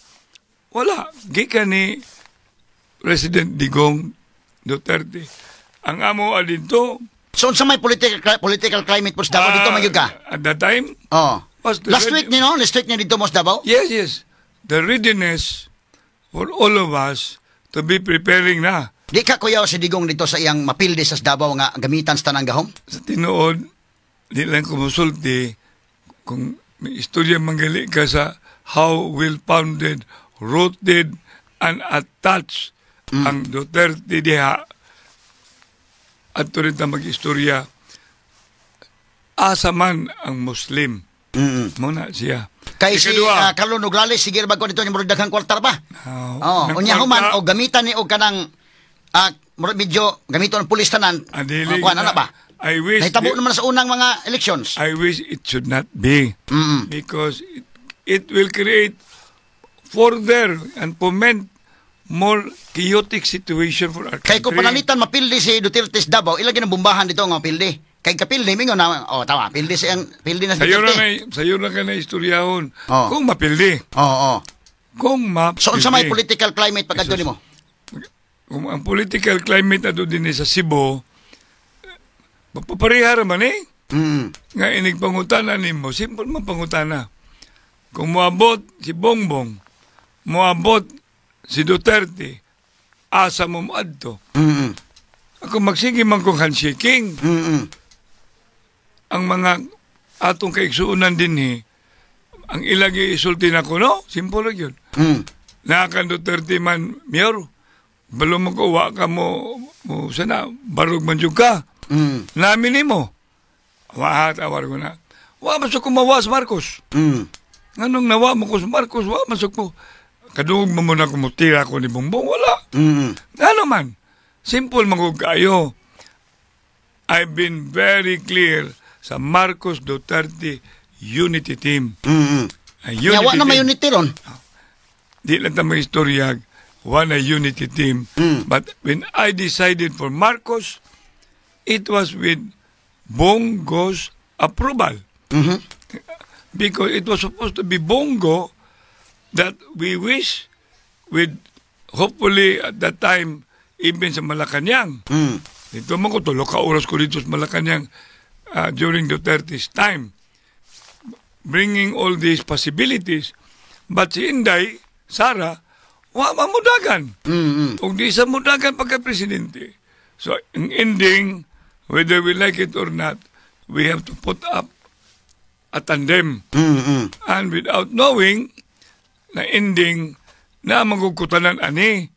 Wala. Gikan ni President Digong Duterte. Ang amo adito. So, sa may political climate po sa Davao dito, magyug ka? At that time? Last week niya dito mo sa Davao? Yes. The readiness for all of us to be preparing na. Di ka kuyaw si Digong dito sa iyang mapildi sa Davao nga gamitan sa tanang gahom? Sa tinuod, di lang kumusulti kung may istorya manggali ka sa how well-founded, rooted, and attached ang Duterte diha at rin na mag-istorya asa man ang Muslim. Muna siya. Kay si Carlo Nograles, sige ba ko dito yung daghang kwartar ba? Unya human, o gamitan ni o kanang medyo gamiton ng pulis tanan. Kuha na ba? I wish... Nahitabo naman sa unang mga elections. I wish it should not be. Because it will create further and foment more chaotic situation for our country. Kay kung panalitan mapildi si Duterte sa Davao, ilagay ng bombahan dito nga mapildi. Kay kapildi, mingo na, tama, pildi na si Duterte. Sayo na ka na istoryahon. Kung mapildi. Kung mapildi. So, sa may political climate pagkado ni mo? Kung ang political climate na doon din sa Cebu, mapaparihara man Nga inig pangutana ni mo, simple man pangutana. Kung moabot si Bongbong, moabot si Duterte, asa mo adto. Ako magsige man kong handshaking. Ang mga atong kaigsuunan din ang ilagi isulti na ko, no? Simple lang yun. Nakakan Duterte man, Mayor, balo mo ko, wa ka mo sana, barog man dyan ka. Namin mo. Wahat, awar ko na. Wa masuk ko mawas, Marcos. Nganong nawa mo ko sa Marcos, wa masuk ko. Kadungog mo muna kumutira ko ni Bongbong, wala. Ano man, simple magug kayo. I've been very clear sa Marcos Duterte unity team. Yawa na may unity ron. Di lang tamang istorya, one a unity team. But when I decided for Marcos, it was with Bongo's approval. Because it was supposed to be Bongo that we wish with, hopefully at that time, even sa Malacanang. Dito man ko, tulo ka oras ko dito sa Malacanang during Duterte's time. Bringing all these possibilities. But si Inday, Sara, wa mamudagan. Kung di sa mudagan pagka-presidente. So, ang ending, whether we like it or not, we have to put up a tandem. And without knowing, na ending, na magugkutanan ani.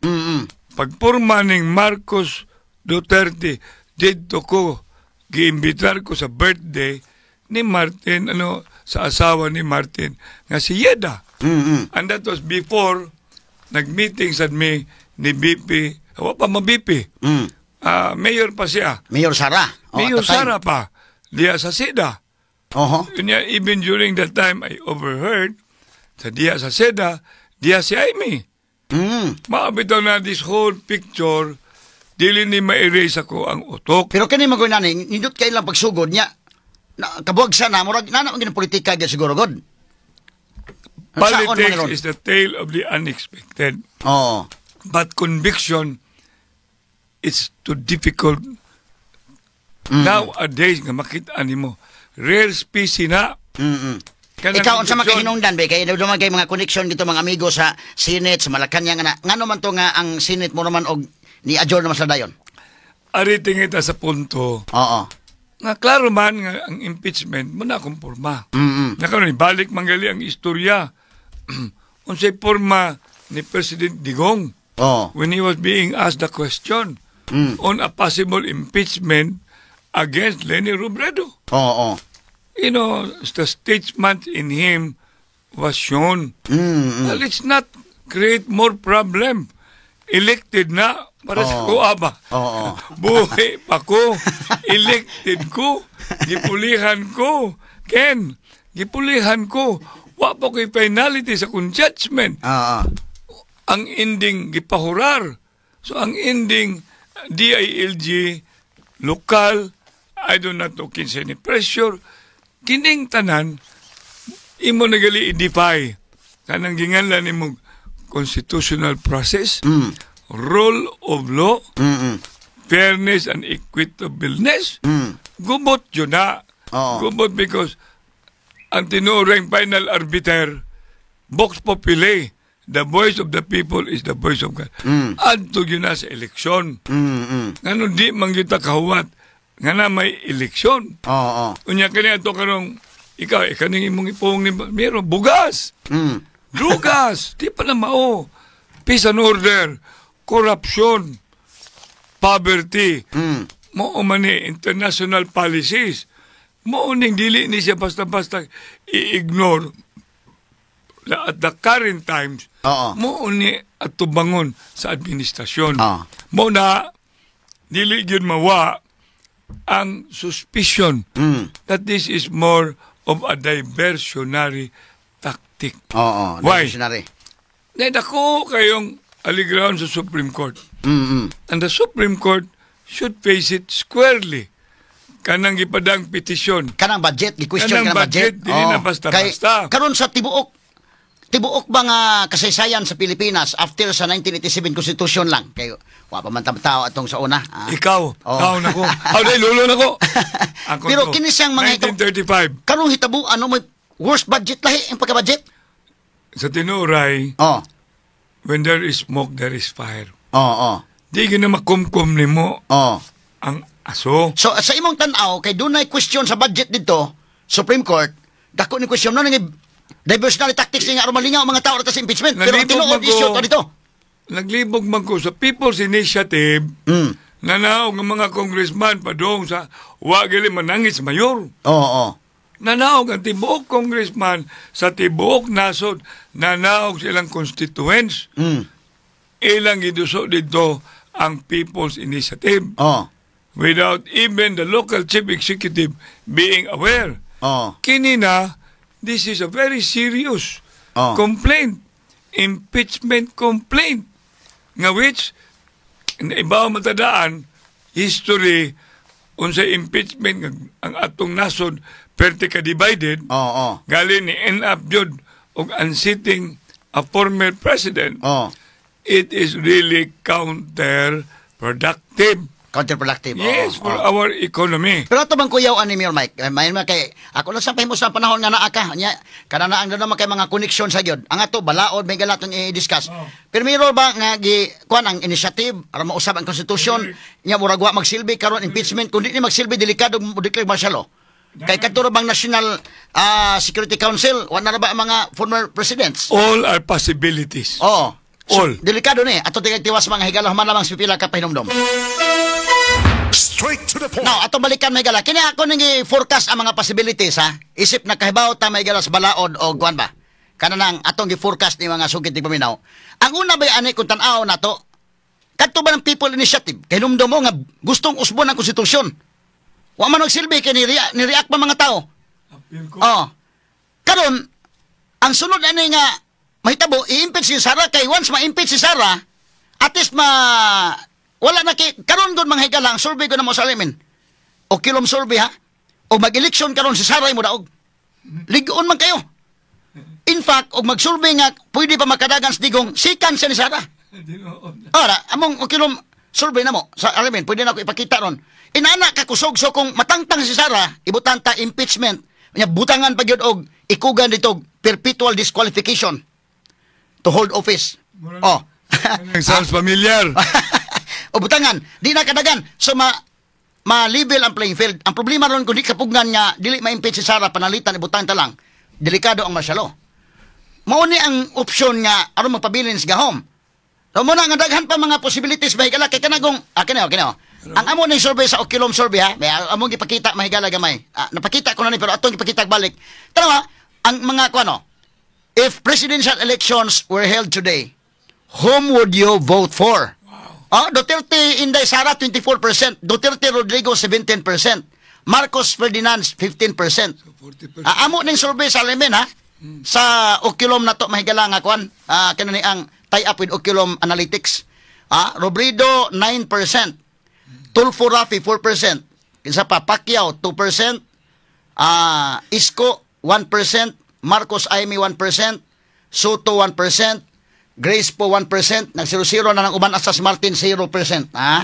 Pagpurma ning Marcos Duterte, dito ko, giimbitar ko sa birthday ni Martin, sa asawa ni Martin, nga si Yeda. And that was before nag-meeting sa ni BP, hawa pa ma-BP. Mayor pa siya. Mayor Sara. Mayor Sara pa. Diya sa SEDA. Kanya, even during that time, I overheard sa diya sa SEDA, diya si Amy. Maabitaw na this whole picture, dili ni ma-erase ako ang utok. Pero kani magoy nani, nindot kay lang pagsugod niya. Kabuag sana, murag na naman politika gyud siguro god. Politics is the tale of the unexpected. But conviction, it's too difficult. Nowadays, nga makita nimo, rare species na. Ikaw, unsa makahinungdan, be? Kaya naman kay mga connection dito, mga amigo sa Senate, sa Malacanang, nga naman to nga ang Senate mo naman og ni adjourn naman sa dayon? Ariting ita sa punto. Nga klaro man nga ang impeachment mo na akong porma. Nakaroon, balik manggali ang istorya. Unsay porma ni President Digong when he was being asked the question on a possible impeachment against Leni Robredo. You know, the statesman in him was shown. Well, let's not create more problem. Elected na para sa kuaba. Buhay pa ko. Elected ko. Gipulihan ko. Ken, gipulihan ko. Wa pa ko'y penalty sa kung judgment. Ang ending, gipahurar. So, ang ending, DILG, lokal, I do not know kinsa ni pressure, kining tanan, imo nagali i-defy. Kanang ginganlan ni constitutional process, rule of law, fairness and equitableness. Gubot yun na. Gubot because ang tinurang final arbiter, vox populi, the voice of the people is the voice of God. Adto yun na sa eleksyon. Nga di mangyuta kahuwat, nga na may eleksyon. Unya kanya ito karong, ikaw, kaning imong ipong ni Miro, bugas. Drugas, di pa na mao. Peace and order, corruption, poverty, mo mani international policies. Mo ning dili ni siya basta-basta i-ignore at the current times. Mo ni at tubangon sa administrasyon. Mo na dili gyud mawa ang suspicion that this is more of a diversionary tactic. Why? Diversionary. Dako kayong aligraon sa Supreme Court. And the Supreme Court should face it squarely. Kanang gipadang petisyon. Kanang budget, gi-question kanang budget. Dili na basta-basta. Karon sa tibuok ba nga kasaysayan sa Pilipinas after sa 1987 Constitution lang? Kayo, wa pa man tao atong sa una. Ikaw, taon ako. Dahil lulo na ko. Pero kini siyang mga 1935. Karong hitabo, may worst budget lahi ang pagka-budget? Sa tinuray, when there is smoke, there is fire. Di gina makumkum ni mo ang aso. So, sa imong tanaw, kay dunay question sa budget dito, Supreme Court, dako ni question, diversionary tactics nga aron malingaw mga tao sa impeachment. Pero ang tinuod issue to dito. Naglibog man ko sa People's Initiative, nanaog ng mga congressman padong sa wagali manangis mayor. Nanaog ang tibuok congressman sa tibuok nasod, nanaog silang constituents. Ilang giduso dito ang People's Initiative. Without even the local chief executive being aware. Kini na, this is a very serious complaint. Impeachment complaint. Nga which, ibaw matadaan, history, unsa impeachment, ang atong nasod, pertika divided, galing ni end-up jud, og unseating a former president, it is really counterproductive. Counterproductive. Yes, Oo, for oo. our economy. Pero ito bang kuyaw ni Mayor Mike? May kay ako lang sampay mo sa panahon nga naa ka. Nya kana na ang naman kay mga connection sa gyud. Ang ato balaod may galatong i-discuss. Pero mayro ba nga gi kuan ang initiative para mausab ang constitution nya murag wa magsilbi karon impeachment kundi ni magsilbi delikado mo declare martial law. Kay kadto bang National Security Council wa na ba ang mga former presidents? All are possibilities. Oo. All. Delikado ni ato tigay tiwas mga higala human lamang pipila ka pahinumdom. Straight to the point. Now, ato balikan may gala. Kini ako nang i-forecast ang mga possibilities ha. Isip na kahibaw ta may gala sa balaod o guan ba. Kana nang atong i-forecast ni mga sugid ti paminaw. Ang una ba ani kung tan-aw nato? Kadto ba ng People Initiative? Kay numdum mo nga gustong usbon ang konstitusyon. Wa man nagsilbi kay ni-react pa mga tao. Oh. Karon ang sunod ani nga mahitabo i-impeach si Sara kay once ma-impeach si Sara, at least wala na karon gon mga higala ang survey ko na mo sa alimin. O kilom survey ha. O mag-election karon si Sara mo daog. Ligon man kayo. In fact, og mag-survey nga pwede pa makadagan sa digong sikan siya ni Sara. Ora, among o kilom survey na mo sa alimin, pwede na ko ipakita ron. Inana ka kusog so kung matangtang si Sara, ibutan ta impeachment. Nya butangan pa gyud og ikugan dito perpetual disqualification to hold office. Oh. Sounds familiar. O butangan, di na kadagan. So ma-level ang playing field. Ang problema ron kung di kapugnan nga dili ma-impeach si Sara panalitan ibutang ta lang. Delikado ang martial law. Mao ni ang option nga aron magpabilin sa gahom. So mo na nga daghan pa mga possibilities mahigala kay kanagong kini. Ang amo ni survey sa Okilom survey ha. May among gipakita mahigala gamay. Napakita ko na ni pero atong gipakita balik. Tanawa ang mga kuano. If presidential elections were held today, whom would you vote for? Duterte Inday Sara 24%, Duterte Rodrigo 17%, Marcos Ferdinand 15%. Amo ning survey sa alimin ha. Sa Okilom na to mahigala nga kwan. Kanani ang tie up with Okilom Analytics. Robredo 9%, Tulfo Rafi 4%, isa pa Pacquiao 2%, Isko 1%, Marcos Aimee 1%, Soto 1%, Grace po 1%, nag-0-0 na ng uban asa si Martin 0%. Ha?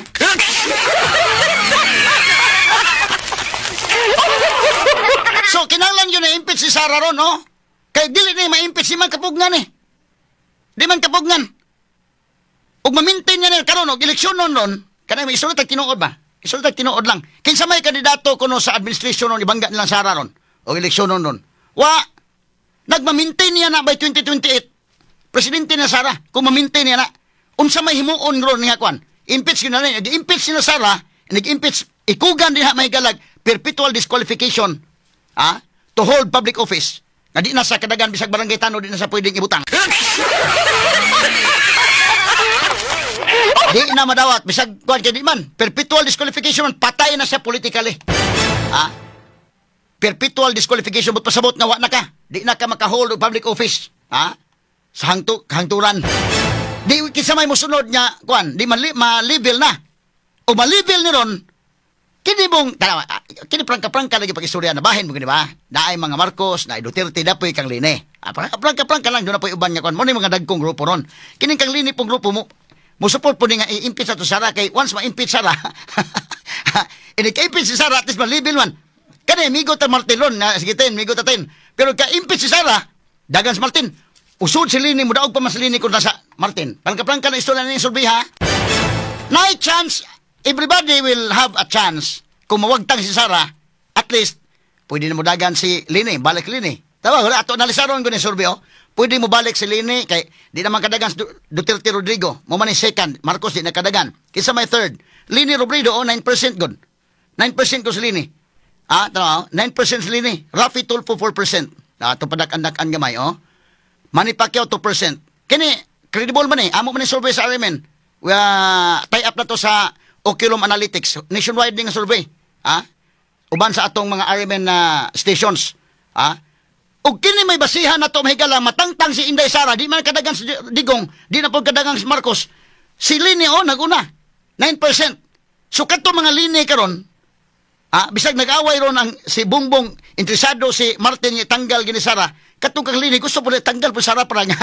So, kinahanglan yun na-impeach si Sara ron, no? Kaya dili na ma-impeach, di man kapugnan eh. Di man kapugnan. Ug ma-maintain niya na karon og eleksyon ron, kanay may isulat tinuod ba? Isulat tinuod lang. Kinsa may kandidato kuno sa administration ron ibangga nilang Sara ron og eleksyon ron. Wa nagma-maintain niya na by 2028. Presidente na Sara, kung ma-maintain niya na, unsa may himuon ron nga kwan, impeach na rin, di-impeach na Sara, nag-impeach, ikugan din ha may galag, perpetual disqualification, to hold public office, na di na sa kadagan, bisag barangay tano, di na sa pwedeng ibutang. Di na madawat, bisag kwan kay di man, perpetual disqualification, patay na siya politically. Perpetual disqualification, but pasabot nga wa na ka, di na ka makahold public office, sa hangturan. Di kinsa may mosunod nga kuan, di ma-level na. O ma-level ni ron, kini bong kini prangka-prangka lagi pag-istorya na bahin mo gani ba? Naay mga Marcos, naay Duterte dapoy kang Lini. Prangka-prangka lang doon na po uban nga kuan. Mo ni mga dagkong grupo ron. Kining kang Lini pong grupo mo support po ni nga i-impeach ato Sara kay once ma-impeach Sara. Ini ka-impeach si Sara at least ma-level man. Kani migo ta Martin ron, sige ten, migo ta ten. Pero ka-impeach si Sara, dagan si Martin. Usod si Lini, mudaog pa mas Lini kung nasa Martin. Prangka-prangka na istorya na yung survey ha. Night chance, everybody will have a chance. Kung mawagtang si Sara, at least, pwede na mo dagan si Lini, balik Lini. Tawa, wala ato nalisaron ko ni survey oh. Pwede mo balik si Lini, kay di naman kadagan si Duterte Rodrigo. Mo man second, Marcos di na kadagan. Kisa may third. Lini Robredo, 9% good. 9% ko si Lini. Tawa, 9% si Lini. Rafi Tulfo, 4%. Ito padak-andak-an gamay oh. Manny Pacquiao 2%. Kini credible man eh. Amo man ni survey sa RMN. Tie up na to sa Okilom Analytics. Nationwide ding survey. Uban sa atong mga RMN stations. Ug kini may basihan na to mahigala matangtang si Inday Sara. Di man kadagang si Digong. Di na po kadagang si Marcos. Si Lini naguna. 9%. So kadto mga Lini karon. Bisag nag-away ron ang si Bongbong interesado si Martin tanggal gini Sara. Katong kang Lini gusto po na tanggal po Sara para nga.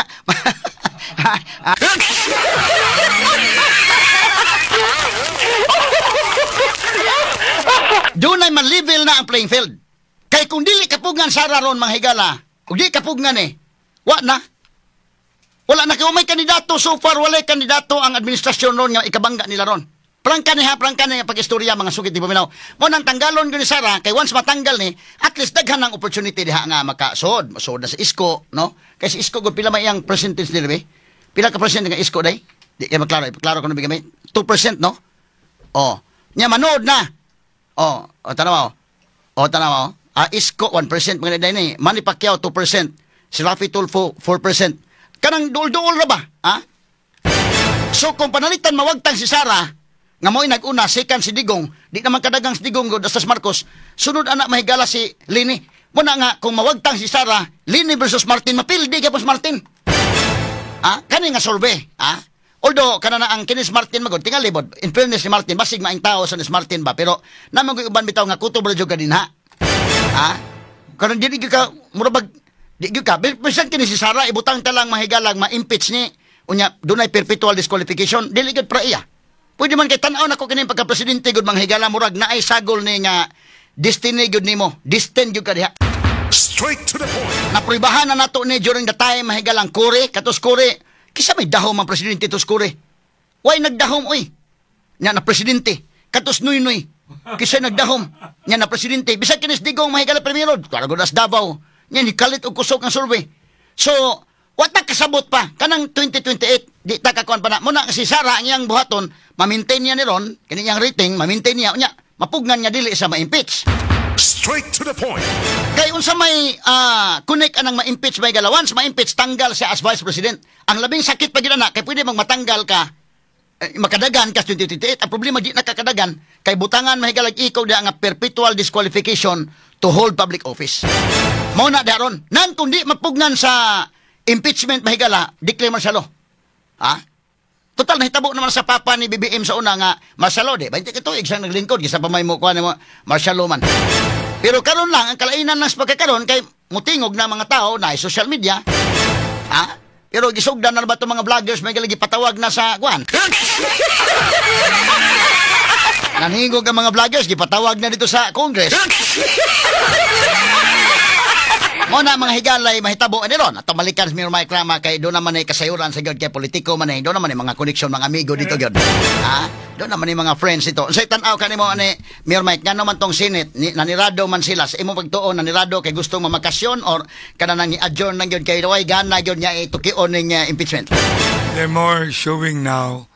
na man-level na ang playing field. Kay kung dili kapugngan Sara ron mga higala, kung di kapugngan wala na kay may kandidato so far, wala kandidato ang administrasyon ron nga ikabangga nila ron. Prangka ni pag-istorya mga sugit di paminaw. Mo nang tanggalon ni Sara kay once matanggal ni, at least daghan ang opportunity diha nga makasod. Masod na sa Isko, no? Kay si Isko gud pila may iyang percentage dili be? Pila ka percent nga Isko day? Di kay maklaro ko na bigay 2%, no? Oh, nya manood na. Tanaw. Isko 1% mga day ni. Manny Pacquiao 2%. Si Rafi Tulfo 4%. Kanang duol-duol ra ba? Ha? So kung panalitan mawagtang si Sara, nga mo'y nag-una, second si Digong, di naman kadagang si Digong god Dastas Marcos, sunod anak mahigala si Lini. Muna nga, kung mawagtang si Sara, Lini versus Martin, mapildi ka po si Martin. Kani nga solve, Although, kanana ang kinis Martin magod, tingal libod, in fairness ni Martin, basig maing tao sa ni Martin ba, pero naman ko iban bitaw nga kutob radyo ka din Karon di ka, murabag, di ka, bisan kini si Sara, ibutang talang mahigalang, ma-impeach ni, unya, dunay perpetual disqualification, diligid pra iya. Pwede man kay tanaw na ko kining pagka-presidente gud mga higala murag na ay sagol ni nga destiny gud nimo. Destined gud ka diha. Straight to the point. Napribahan na nato ni during the time mahigalang Kore, katos Kore. Kisa may dahom ang presidente tos Kore. Why nagdahom oy? Nya na presidente. Katos Noynoy. Kisa nagdahom. Nya na presidente. Bisag kinis Digong mahigala primero. Para gud as Davao. Nya ni kalit og kusog ang survey. So, wata kasabot pa kanang 2028 di ta kakuan pa na muna si Sara ang iyang buhaton ma-maintain niya ni ron kini iyang rating ma-maintain niya unya mapugnan niya dili sa ma-impeach. Straight to the point. Kay unsa may connect anang ma-impeach may galawans ma-impeach tanggal siya as vice president. Ang labing sakit pa gid ana kay pwede magmatanggal ka makadagan ka 2028. Ang problema di nakakadagan kay butangan mahigalag ikaw dia nga perpetual disqualification to hold public office. Mao na daron nan kundi mapugnan sa impeachment mahigala, declare martial law. Total nahitabo naman sa papa ni BBM sa una nga martial law, di? 20 katuig siyang naglingkod, gisa pa may mukha ni martial law man. Pero karon lang, ang kalainan ng pagkakaroon, kay mutingog na mga tao na social media, pero gisugdan na ba itong mga vloggers, may galagi patawag na sa kuhan. Nanhingog ang mga vloggers, gipatawag na dito sa Congress. Muna mga higalay mahitabo ani ron ato balikan sa Mayor Mike Rama kay do naman ay kasayuran sa gyud kay politiko man do naman ay mga connection mga amigo dito gyud. Do naman ay mga friends ito. Unsay tan-aw kanimo ani Mayor Mike ngano man tong Senate nanirado man sila sa imo pagtuon nanirado kay gustong mamakasyon or kana nang i-adjourn lang gyud kay way gana gyud niya itukion ning impeachment. They're more showing now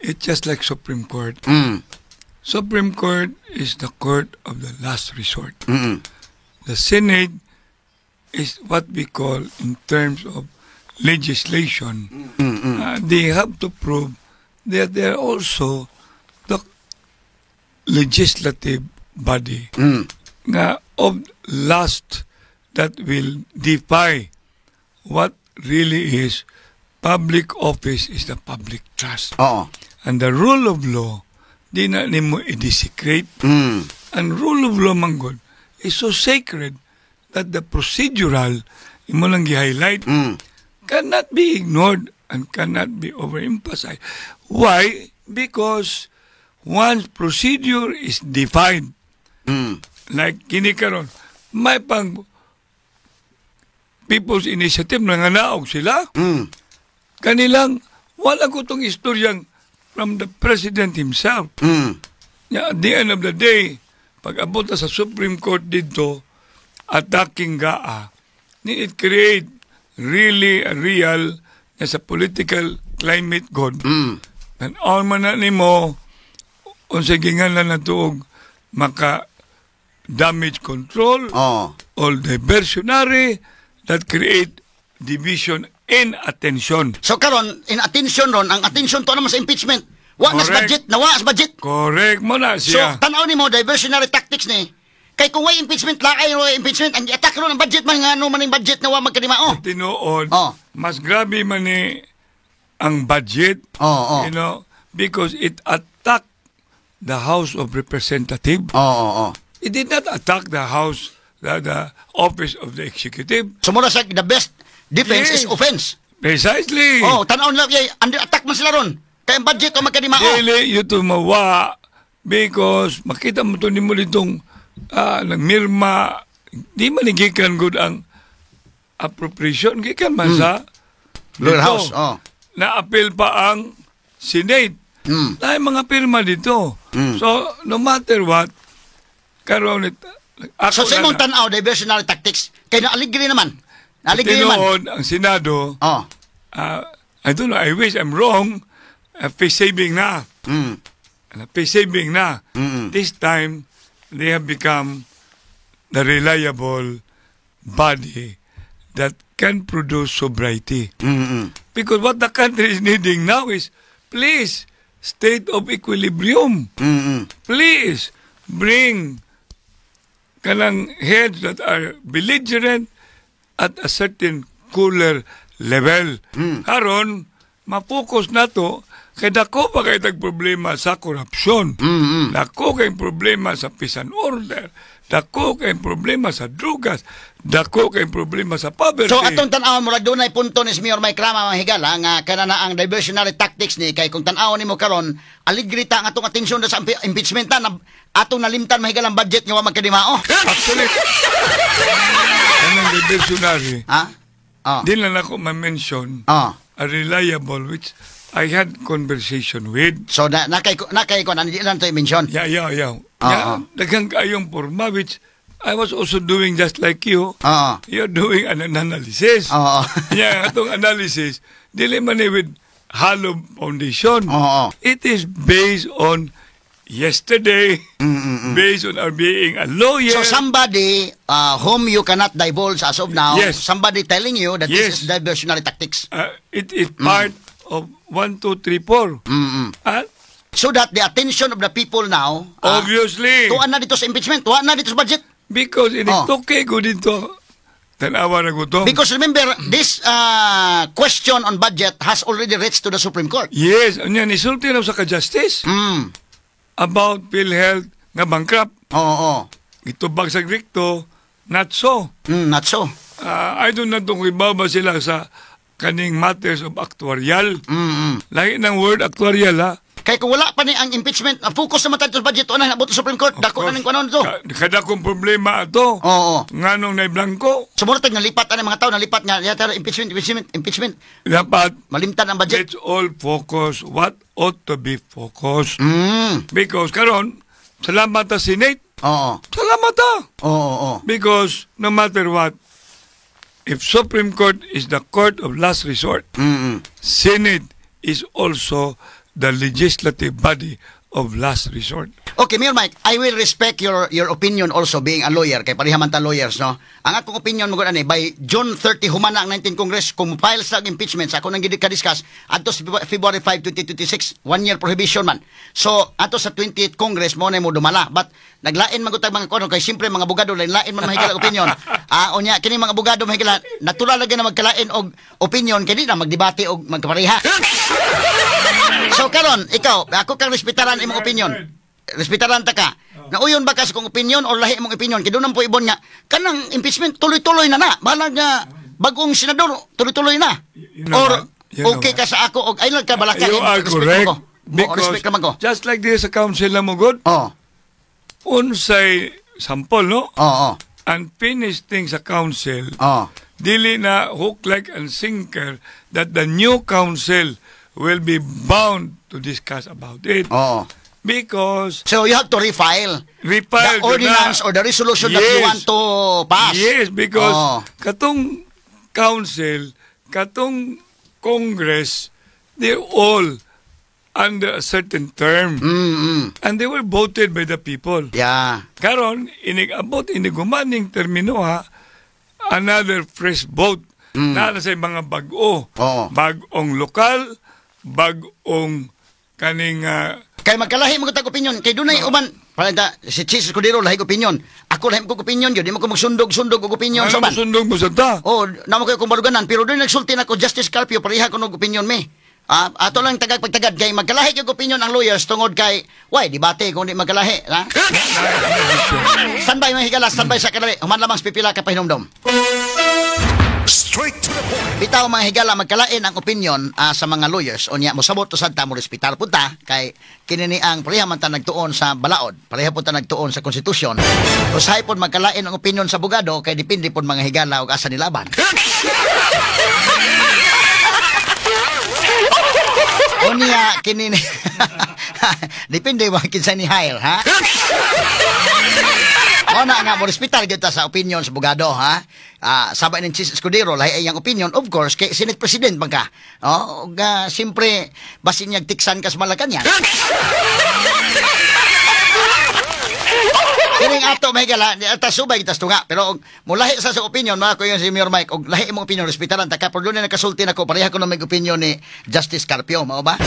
it's just like Supreme Court. Supreme Court is the court of the last resort. The Senate is what we call in terms of legislation. They have to prove that they're also the legislative body of last that will defy what really is public office is the public trust. And the rule of law, di na nimo i-desecrate. And rule of law, manggod, is so sacred that the procedural, imo lang gi-highlight, cannot be ignored and cannot be overemphasized. Why? Because once procedure is defined, like kini karon, may pang People's Initiative nanganaog sila. Kanilang, wala ko itong istoryang from the President himself. At the end of the day, pag abot na sa Supreme Court dito, attacking GAA, it create really a real as a political climate god. And all man na nimo unsay gingalan na tuog maka damage control or diversionary that create division in attention. So karon in attention ron ang attention to naman sa impeachment. Wa nas budget, nawa sa budget. Correct mo na siya. So tan-aw nimo diversionary tactics ni. Kay kung way impeachment lakay way impeachment ang i-attack ron ang budget man nga ano man ang budget na wa magkadimao. Tinuod. Mas grabe man ni ang budget. You know, because it attacked the House of Representatives. It did not attack the House, the office of the executive. So mura sa the best defense is offense. Precisely. Tanaw na under attack man sila ron. Kay ang budget o magkadimao. Dili you tumawa Because makita mo to nimo ditong nagmirma, di manigikan good ang appropriation, gikan man sa Lower dito. House, Na-appeal pa ang Senate. Dahil mga pirma dito. So, no matter what, karon So sa imong tanaw, diversionary tactics, kay naaligri naman. Naaligri naman. Tinood ang Senado, I don't know, I wish I'm wrong, face saving na. Face saving na. This time, they have become the reliable body that can produce sobriety. Because what the country is needing now is, please, state of equilibrium. Please, bring kanang heads that are belligerent at a certain cooler level. Karon, ma-focus na to, kaya dako pa kayo problema sa korupsyon. Dako kayong problema sa peace and order. Dako kayong problema sa drugas. Dako kayong problema sa poverty. So atong tan-aw mo doon ay punto ni Mayor Mike Rama mahigala nga kanana ang diversionary tactics ni kay kung tan-aw nimo karon aligrita ang atong atensyon sa impeachment na atong nalimtan mahigalang budget nga wa magkadimao. Actually, anong diversionary? Di lang ako ma-mention a reliable which I had conversation with. So nakay ko na di lang to i-mention. Yeah. Daghang kayong forma which I was also doing just like you. You're doing an analysis. Yeah, atong analysis dili man with hollow foundation. It is based on yesterday, based on our being a lawyer. So somebody whom you cannot divulge as of now, Yes. somebody telling you that this is diversionary tactics. It is part of 1, 2, 3, 4. So that the attention of the people now, Obviously. tuwan na dito sa impeachment, tuwan na dito sa budget. Because it is okay ko dito. Tanawa na ko to. Because remember, this question on budget has already reached to the Supreme Court. Yes, anya nisulti na sa ka-justice. About PhilHealth nga bankrupt. Itubag sa Grikto, not so. Not so. I do not know kung ibaba sila sa kaning matters of actuarial. Lahi ng word actuarial, ha? Kaya kung wala pa ni ang impeachment, focus naman tayo sa budget, o na, nabuto sa Supreme Court, dako na ng kanon ito. Kada kong problema ito. Nga nung naiblanko. Sumunod tayo, nalipat na mga tao, nalipat nga, yata, impeachment. Dapat, malimtan ang budget. let's all focus what ought to be focused. Because, karon, salamat sa Senate. Salamat ta. Because, no matter what, if Supreme Court is the court of last resort, Senate is also the legislative body of last resort. Okay, Mayor Mike, I will respect your opinion also being a lawyer, kay parehaman ta lawyers, no? Ang akong opinion mo gud ani, by June 30 humana ang 19 Congress kung file sa impeachment sa ako nang gidiscuss adto sa February 5, 2026, 1 year prohibition man. So, adto sa 28th Congress mo na mo dumala. But naglain man gud tag mga kuno kay simpre mga abogado lain man mahigala opinion. Unya kini mga abogado mahigala natural lagi na magkalain og opinion kay di na magdebate og magkapareha. So karon, ikaw, ako kang respetaran imong opinion. Respetaran ta ka. Nauyon ba ka sa kong opinion or lahi imong opinion? Kaya doon po ibon nga, kanang impeachment tuloy-tuloy na na. Balag nga, bagong senador, tuloy-tuloy na. Or, okay ka sa ako, o ay lang ka balaka. You are correct. Respect naman ko. Just like this sa council na mo good, unsay sample, no? Unfinished things sa council, dili na hook, like, and sinker that the new council will be bound to discuss about it. Because... So you have to refile the ordinance or the resolution that you want to pass. Yes, because katong council, katong Congress, they're all under a certain term. And they were voted by the people. Yeah. Karon, inigabot, inigumaning termino ha, another fresh vote na sa mga bag-o. Bag-ong lokal, bag-ong kaning... Kay magkalahi mo tag opinion, kay dunay uban, palanta si Jesus Cordero lahi opinion. Ako lahi ko opinion gyud, di mo ko magsundog-sundog og opinion sa ban. Sundog mo sa ta. Namo kay kung baluganan, pero dunay nagsulti nako Justice Carpio pareha ko og opinion me. Ato lang tagag pagtagad kay magkalahi gyud opinion ang lawyers tungod kay why debate kung di magkalahi, ha? Standby mahigala, standby sa kadali. Human lamang pipila ka pahinomdom. straight to the point. Bitaw mga higala magkalain ang opinion sa mga lawyers. Unya mosabot usad ta mo respetar punta kay kinini ang pareha man ta nagtuon sa balaod. Pareha pud ta nagtuon sa konstitusyon. Usahay pud magkalain ang opinion sa abogado kay depende pud mga higala og asa nilaban. Unya kinini depende ba kinsa ni hire ha. Ona nga mo respetar gyud ta sa opinion sa abogado ha. Sabay ng Chis Escudero lahi ay ang opinion of course kay Senate President man ka. Og siyempre basin niya tiksan ka sa Malacañang. Kining ato may gala ta subay tas tunga pero mulahi sa opinion mga ko yung si Mayor Mike og lahi imong opinion respetaran ta ka pero doon na nakasulti nako pareha ko na may opinion ni Justice Carpio mao ba?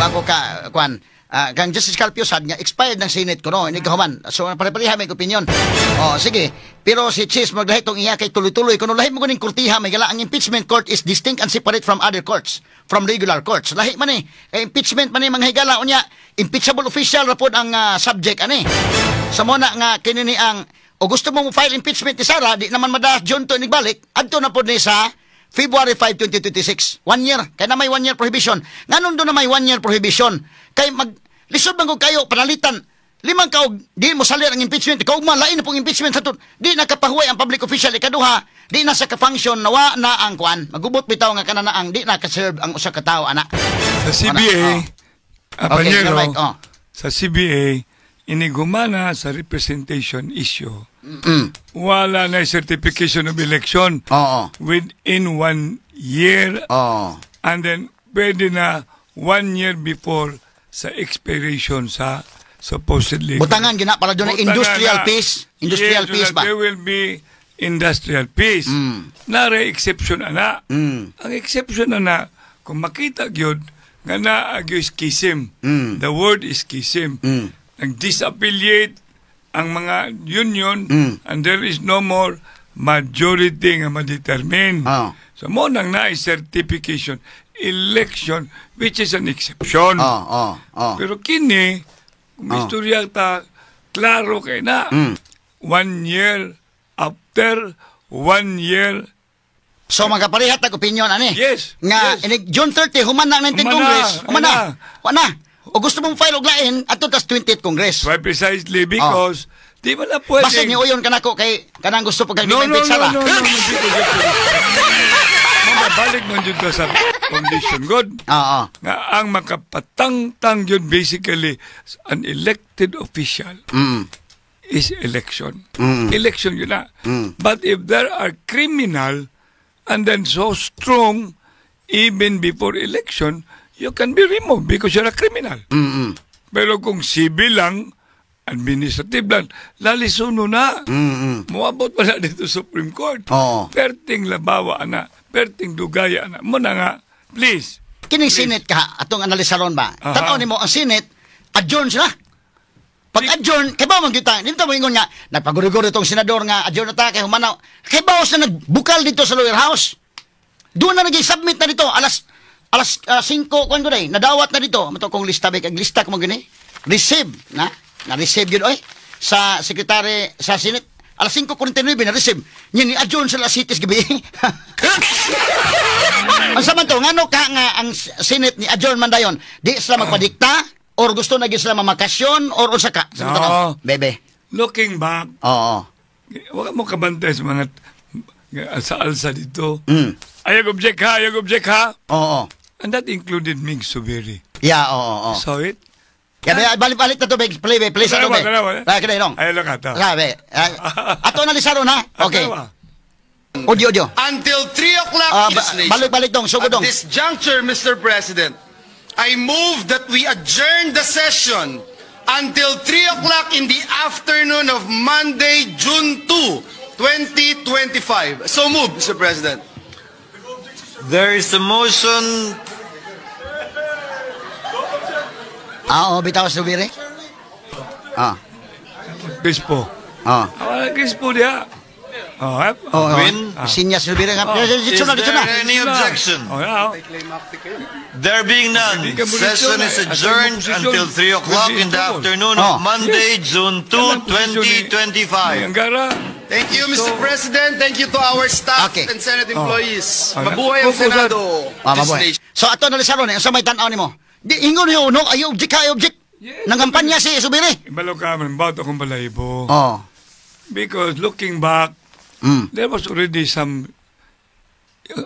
Wa ko ka kwan kang Justice Carpio sad nga expired ng Senate ko no, hindi kahuman. So pare-pareha may opinion. Sige. Pero si Chis maglahi tong iya kay tuloy-tuloy kuno lahi mo kuning kortiha may gala ang impeachment court is distinct and separate from other courts, from regular courts. Lahi man impeachment man mga higala unya impeachable official ra pod ang subject ani. Sa mo na nga kinini ang o gusto mo file impeachment ni Sara di naman madalas June to igbalik adto na pod ni sa February 5, 2026. 1 year. Kaya na may 1 year prohibition. Nganon doon na may 1 year prohibition. Kay lisod man ko kayo panalitan. 5 kaog di mo salir ang impeachment. Ikaw man lain na pong impeachment sa di nakapahuway ang public official ikaduha. Di na sa ka-function nawa na ang kuan. Magubot bitaw nga kananaang di na ka-serve ang usa ka tawo ana. Sa CBA, sa CBA inigumana sa representation issue. Wala na certification of election within 1 year and then pwede na 1 year before sa expiration sa supposedly butangan gina para doon industrial peace peace ba there will be industrial peace nare exception ana ang exception ana kung makita gyud nga naa gyud schism the word is schism nag-disaffiliate ang mga union and there is no more majority nga ma-determine. So mo nang na-certification election which is an exception. Pero kini kung istorya ta klaro kay na 1 year after 1 year. So magkaparehat ang opinion ani. Yes. Nga yes. June 30 human na 19th Congress. Human na. O gusto mong file og lain ato tas 20th Congress. Why precisely because di ba na pwede. Basta ni uyon kanako kay kanang gusto pagkagdipend Sara. No. Mabalik man jud sa condition good. Nga ang makapatangtang yun basically an elected official is election. Election yun na. But if there are criminal and then so strong even before election, you can be removed because you're a criminal. Pero kung civil lang, administrative lang, lalisuno na. Muabot pa na dito Supreme Court. Perting labawa na, perting dugaya na. Muna nga, please. Kining Senate ka, atong analisaron ba? Tanawin mo, ang Senate, adjourn sila. Pag-adjourn, kay ba man kita, dito mo ingon nga, nagpaguriguro itong senador nga, adjourn na ta, kay humanaw. Kay ba na nagbukal dito sa lower house? Doon na nag-submit na dito, alas 5 kuan ko day nadawat na dito mato kong lista kag lista ko mo gani receive na receive gyud oy sa secretary sa Senate alas 5:49 na receive ni adjourn sa alas 7 gabi. Ang saman to ngano ka nga ang Senate ni adjourn man dayon di sila magpadikta or gusto na gyud sila mamakasyon or usa ka sa bebe looking back wala mo kabantay sa mga alsa dito ayag object ha and that included Mig Subiri. Yeah, Saw it? Yeah, balik na to, play sa to, be. Kaya nong. Ay, lang ata. Sabi, ato na lisaro na. Okay. Audio. Until 3 o'clock, balik dong, sugod dong. At this juncture, Mr. President, I move that we adjourn the session until 3 o'clock in the afternoon of Monday, June 2, 2025. So move, Mr. President. There is a motion. Bitaw sa Subiri. Crispo. Crispo dia. Win. Sinya Subiri nga. Is there any objection? There being none, session is adjourned until 3 o'clock in the afternoon of Monday, June 2, 2025. Thank you, Mr. President. Thank you to our staff and Senate employees. Mabuhay ang Senado. Mabuhay. So, ato na lisaro ni, sa may tanaw ni mo. Di, ingon yung uno, ay object ka, ay object. Nang kampanya si Subiri. Ibalo ka man, bato akong balahibo. Oh. Because looking back, there was already some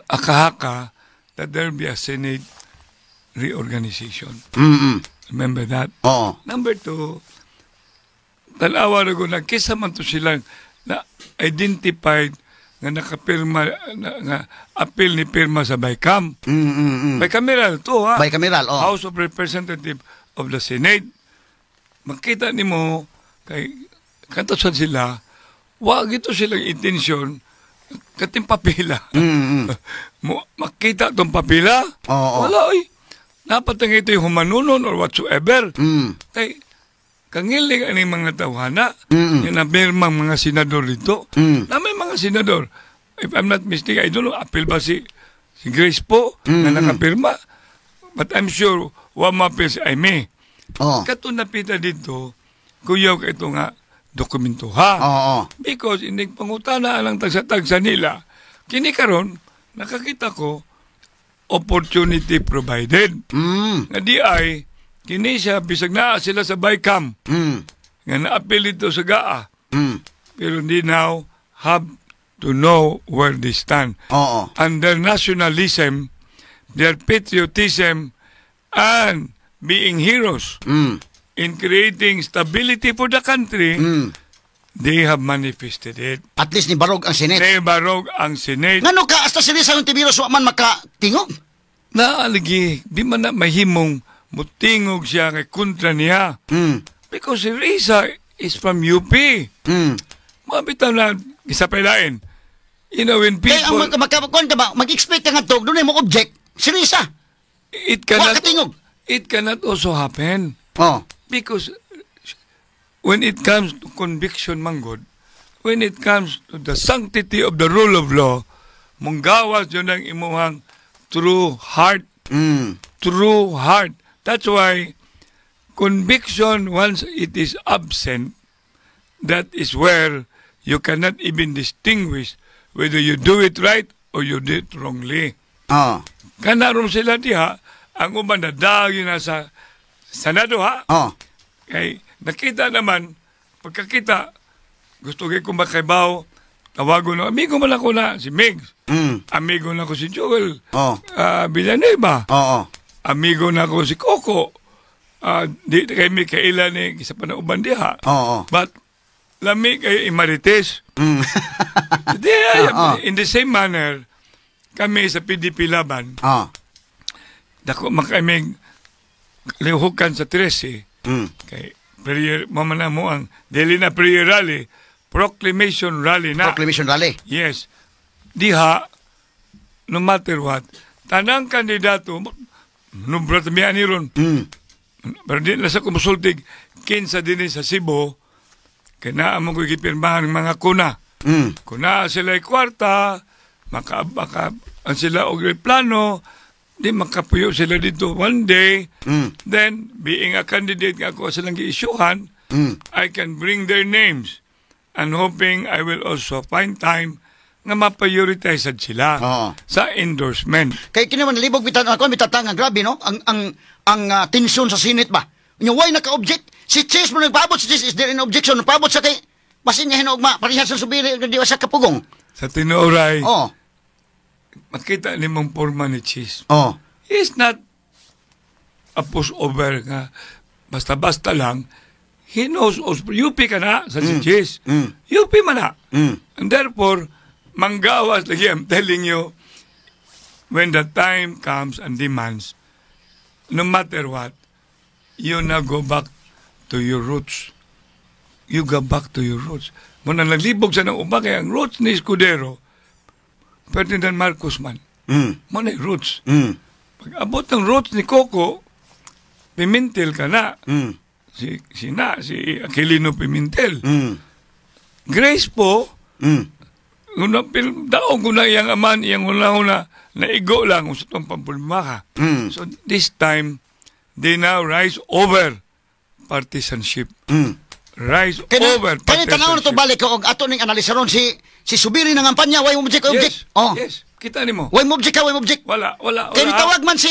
akahaka that there will be a Senate reorganization. Remember that? Oo. Number 2, tanawa na ko, nagkisa man to silang na identified nga nakapirma nga appeal ni pirma sa BICAM. Bicameral to ha. Bicameral, oh. House of Representative of the Senate. Makita nimo kay kantasan sila, wa gito silang intention kating papila. Makita tong papila? Wala oy. Napatang ito yung humanunon or whatsoever. Kay kangiling ang mga tawhana, yan ang pirmang mga senador dito. Na may mga senador, if I'm not mistaken, I don't know, appeal ba si Grace po na nakapirma? But I'm sure, wamapil si Aimee. Kato napita dito, kuyaw ka ito nga dokumento ha. Because hindi pangutana alang tagsa-tagsa nila. Kini karon nakakita ko, opportunity provided. Nga di ay, kini siya, bisag na sila sa BICAM. Nga na-appeal ito sa GAA. Pero hindi now have to know where they stand. And their nationalism, their patriotism, and being heroes in creating stability for the country, they have manifested it. At least ni Barog ang Senate. Ni Barog ang Senate. Ngano ka, hasta sila sa yung tibiros, wa man makatingog? Naalagi, di man na mahimong mutingog siya kay kontra niya. Because si Risa is from UP. Mabitaw na, isa pailain. You know, when people... Kaya ang mag-expect ka nga to, doon ay mo object, si Risa. It cannot also happen. Because when it comes to conviction, Manggod, when it comes to the sanctity of the rule of law, munggawas yun ang imuhang true heart. True heart. That's why conviction, once it is absent, that is where you cannot even distinguish whether you do it right or you do it wrongly. Kanaroon sila diha, ang uban na dahil na sa Senado ha. Kay nakita naman, pagkakita, gusto kayo kong makaibaw, tawago na, amigo man ako na, si Migs. Amigo na ako si Joel. Villanueva. Amigo na ako si Coco. Di kami kailan sa panauban diha. But, lami kay Imarites. In the same manner, kami sa PDP Laban, dako makaming lihukan sa 13, kay prayer, mamana mo ang dili na prayer rally, proclamation rally na. Proclamation rally? Yes. Diha, no matter what, tanang kandidato, nubrat miya ni ron. Pero di na sa kumusultig, kinsa din sa Cebu, kaya naamang ko ikipirmahan ng mga kuna. Kuna sila kwarta, ang sila og plano, di makapuyo sila dito one day, then, being a candidate nga ako silang gi-issuehan, I can bring their names and hoping I will also find time nga ma-prioritize sila sa endorsement. Kaya kinaman libog bitatanga, grabe no? Ang tensyon sa Senate ba? Why naka-object? Si Chase mo nagpaabot, si Chase is there in objection, nagpaabot sa kay basin niya hinugma, parehas sa subiri, di sa kapugong. Sa tinuray, makita ni mong forma ni Chase. He's not a pushover nga basta-basta lang. He knows, UP ka na sa si Chase. UP man na. And therefore, manggawas lagi, I'm telling you, when the time comes and demands, no matter what, you now go back to your roots. You go back to your roots. Muna naglibog sa nang uba, kaya ang roots ni Escudero, Ferdinand Marcos man. Muna yung roots. Pag abot ng roots ni Coco, Pimentel ka na. Si Aquilino Pimentel. Grace po, daong ko na iyang aman, iyang una-una, naigo lang kung sa itong pampulmaka. So this time, they now rise over partisanship. rise Kaya over tanawon to partisanship. balik ko og ato ning analisaron si Subiri nang kampanya way mo object object. Oh. Yes, kita nimo. Way mo object ka, way mo object. Wala. Kaya nitawag man si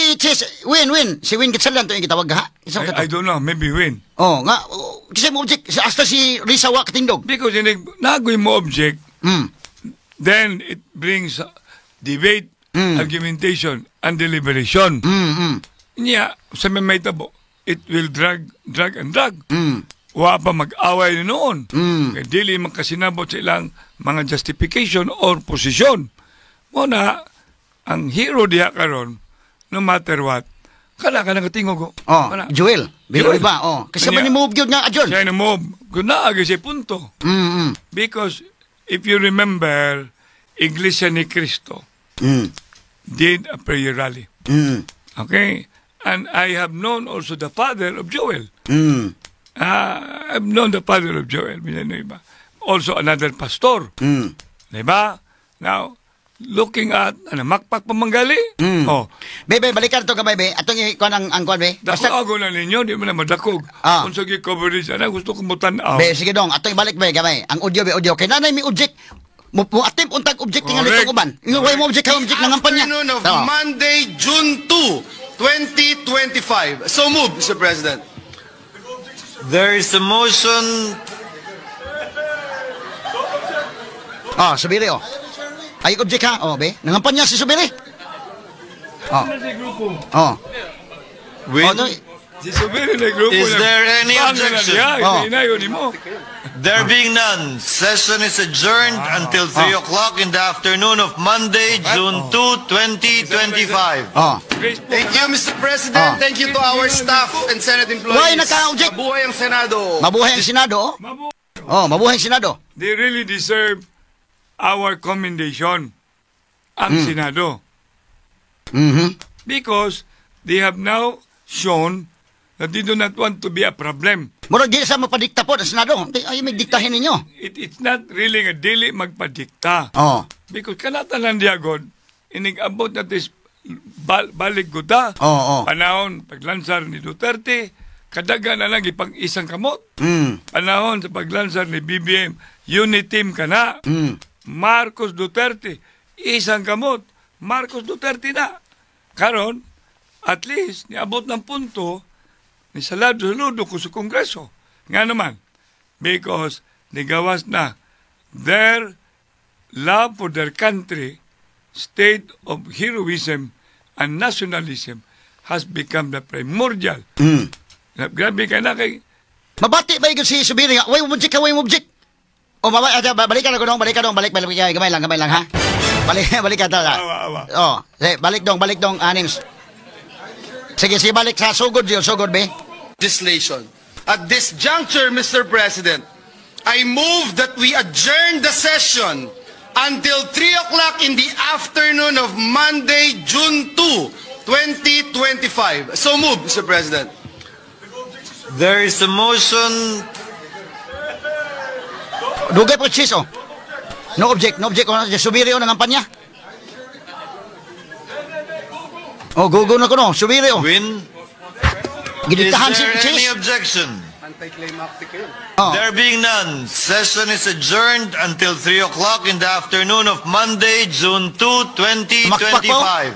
Win. Si Win Kitsalan to yung gitawag ha. Isa I don't know, maybe win. Oh, nga kasi mo object hasta si Risa wa katindog. Because nagoy mo object, then it brings debate, argumentation, and deliberation. Niya, sa may tabo, it will drag. Wa pa mag-away noon. Kaya dili makasinabot sa ilang mga justification or posisyon. Muna, ang hero diha karon, no matter what, kana katingog ko. Oh, Joel. Bilo ba? Oh, kasi man ni-move gyud nga adyon. Siya na-move. Kung naagi siya punto. Because, if you remember, Iglesia ni Cristo did a prayer rally. Okay? And I have known also the father of Joel. I've known the father of Joel. Also another pastor. Diba? Now, looking at makpak pamanggali. Oh. Bebe, balikan to gamay be. Atong ikuan ang kuan be. Basta ako na ninyo, di mo na madakog. Kung sa coverage, gusto kong mutanaw. Be, sige dong. Atong balik be gamay. Ang audio. Kaya nanay may object. Mo attempt untag object nga nitong uban. Way mo object ng kampanya. Afternoon of Monday, June 2, 2025. So move, Mr. President. There is a motion. Subiri Ay object ha. Be. Nangampanya si Subiri. Si Subiri na grupo. Is there any objection? Inayon mo. There being none, session is adjourned until 3 o'clock in the afternoon of Monday, June 2, 2025. Thank you, Mr. President. Thank you to our staff and Senate employees. Why naka-object? Mabuhay ang Senado. Mabuhay ang Senado. Mabuhay ang Senado. They really deserve our commendation, ang Senado. Because they have now shown that they do not want to be a problem. Murag di sa mapadikta po sa Senado. Ay may diktahin ninyo. It's not really nga dili magpadikta. Because kanatan lang diagod, inig-abot na tis balik guta. Panahon, paglansar ni Duterte, kadaga na lang ipang isang kamot. Panahon sa paglansar ni BBM, unit team ka na. Marcos Duterte, isang kamot. Marcos Duterte na. Karon, at least, niabot ng punto, ni salado-saludo ko sa Kongreso. Nga naman, because nigawas na their love for their country, state of heroism and nationalism has become the primordial. Grabe ka na kay... Mabati ba yung si Subiri nga? Way mo object. Balikan ako dong, balik, gamay lang ha? Balik ka talaga. Balik dong, Anings. Sige, balik sa sugod be. Legislation. At this juncture, Mr. President, I move that we adjourn the session until 3 o'clock in the afternoon of Monday, June 2, 2025. So move, Mr. President. There is a motion. Dugay po, Chis, No object. Subiri ng kampanya. Gugo na ko, no. Subiri, Win. Is there any objection? There being none, session is adjourned until 3 o'clock in the afternoon of Monday, June 2, 2025.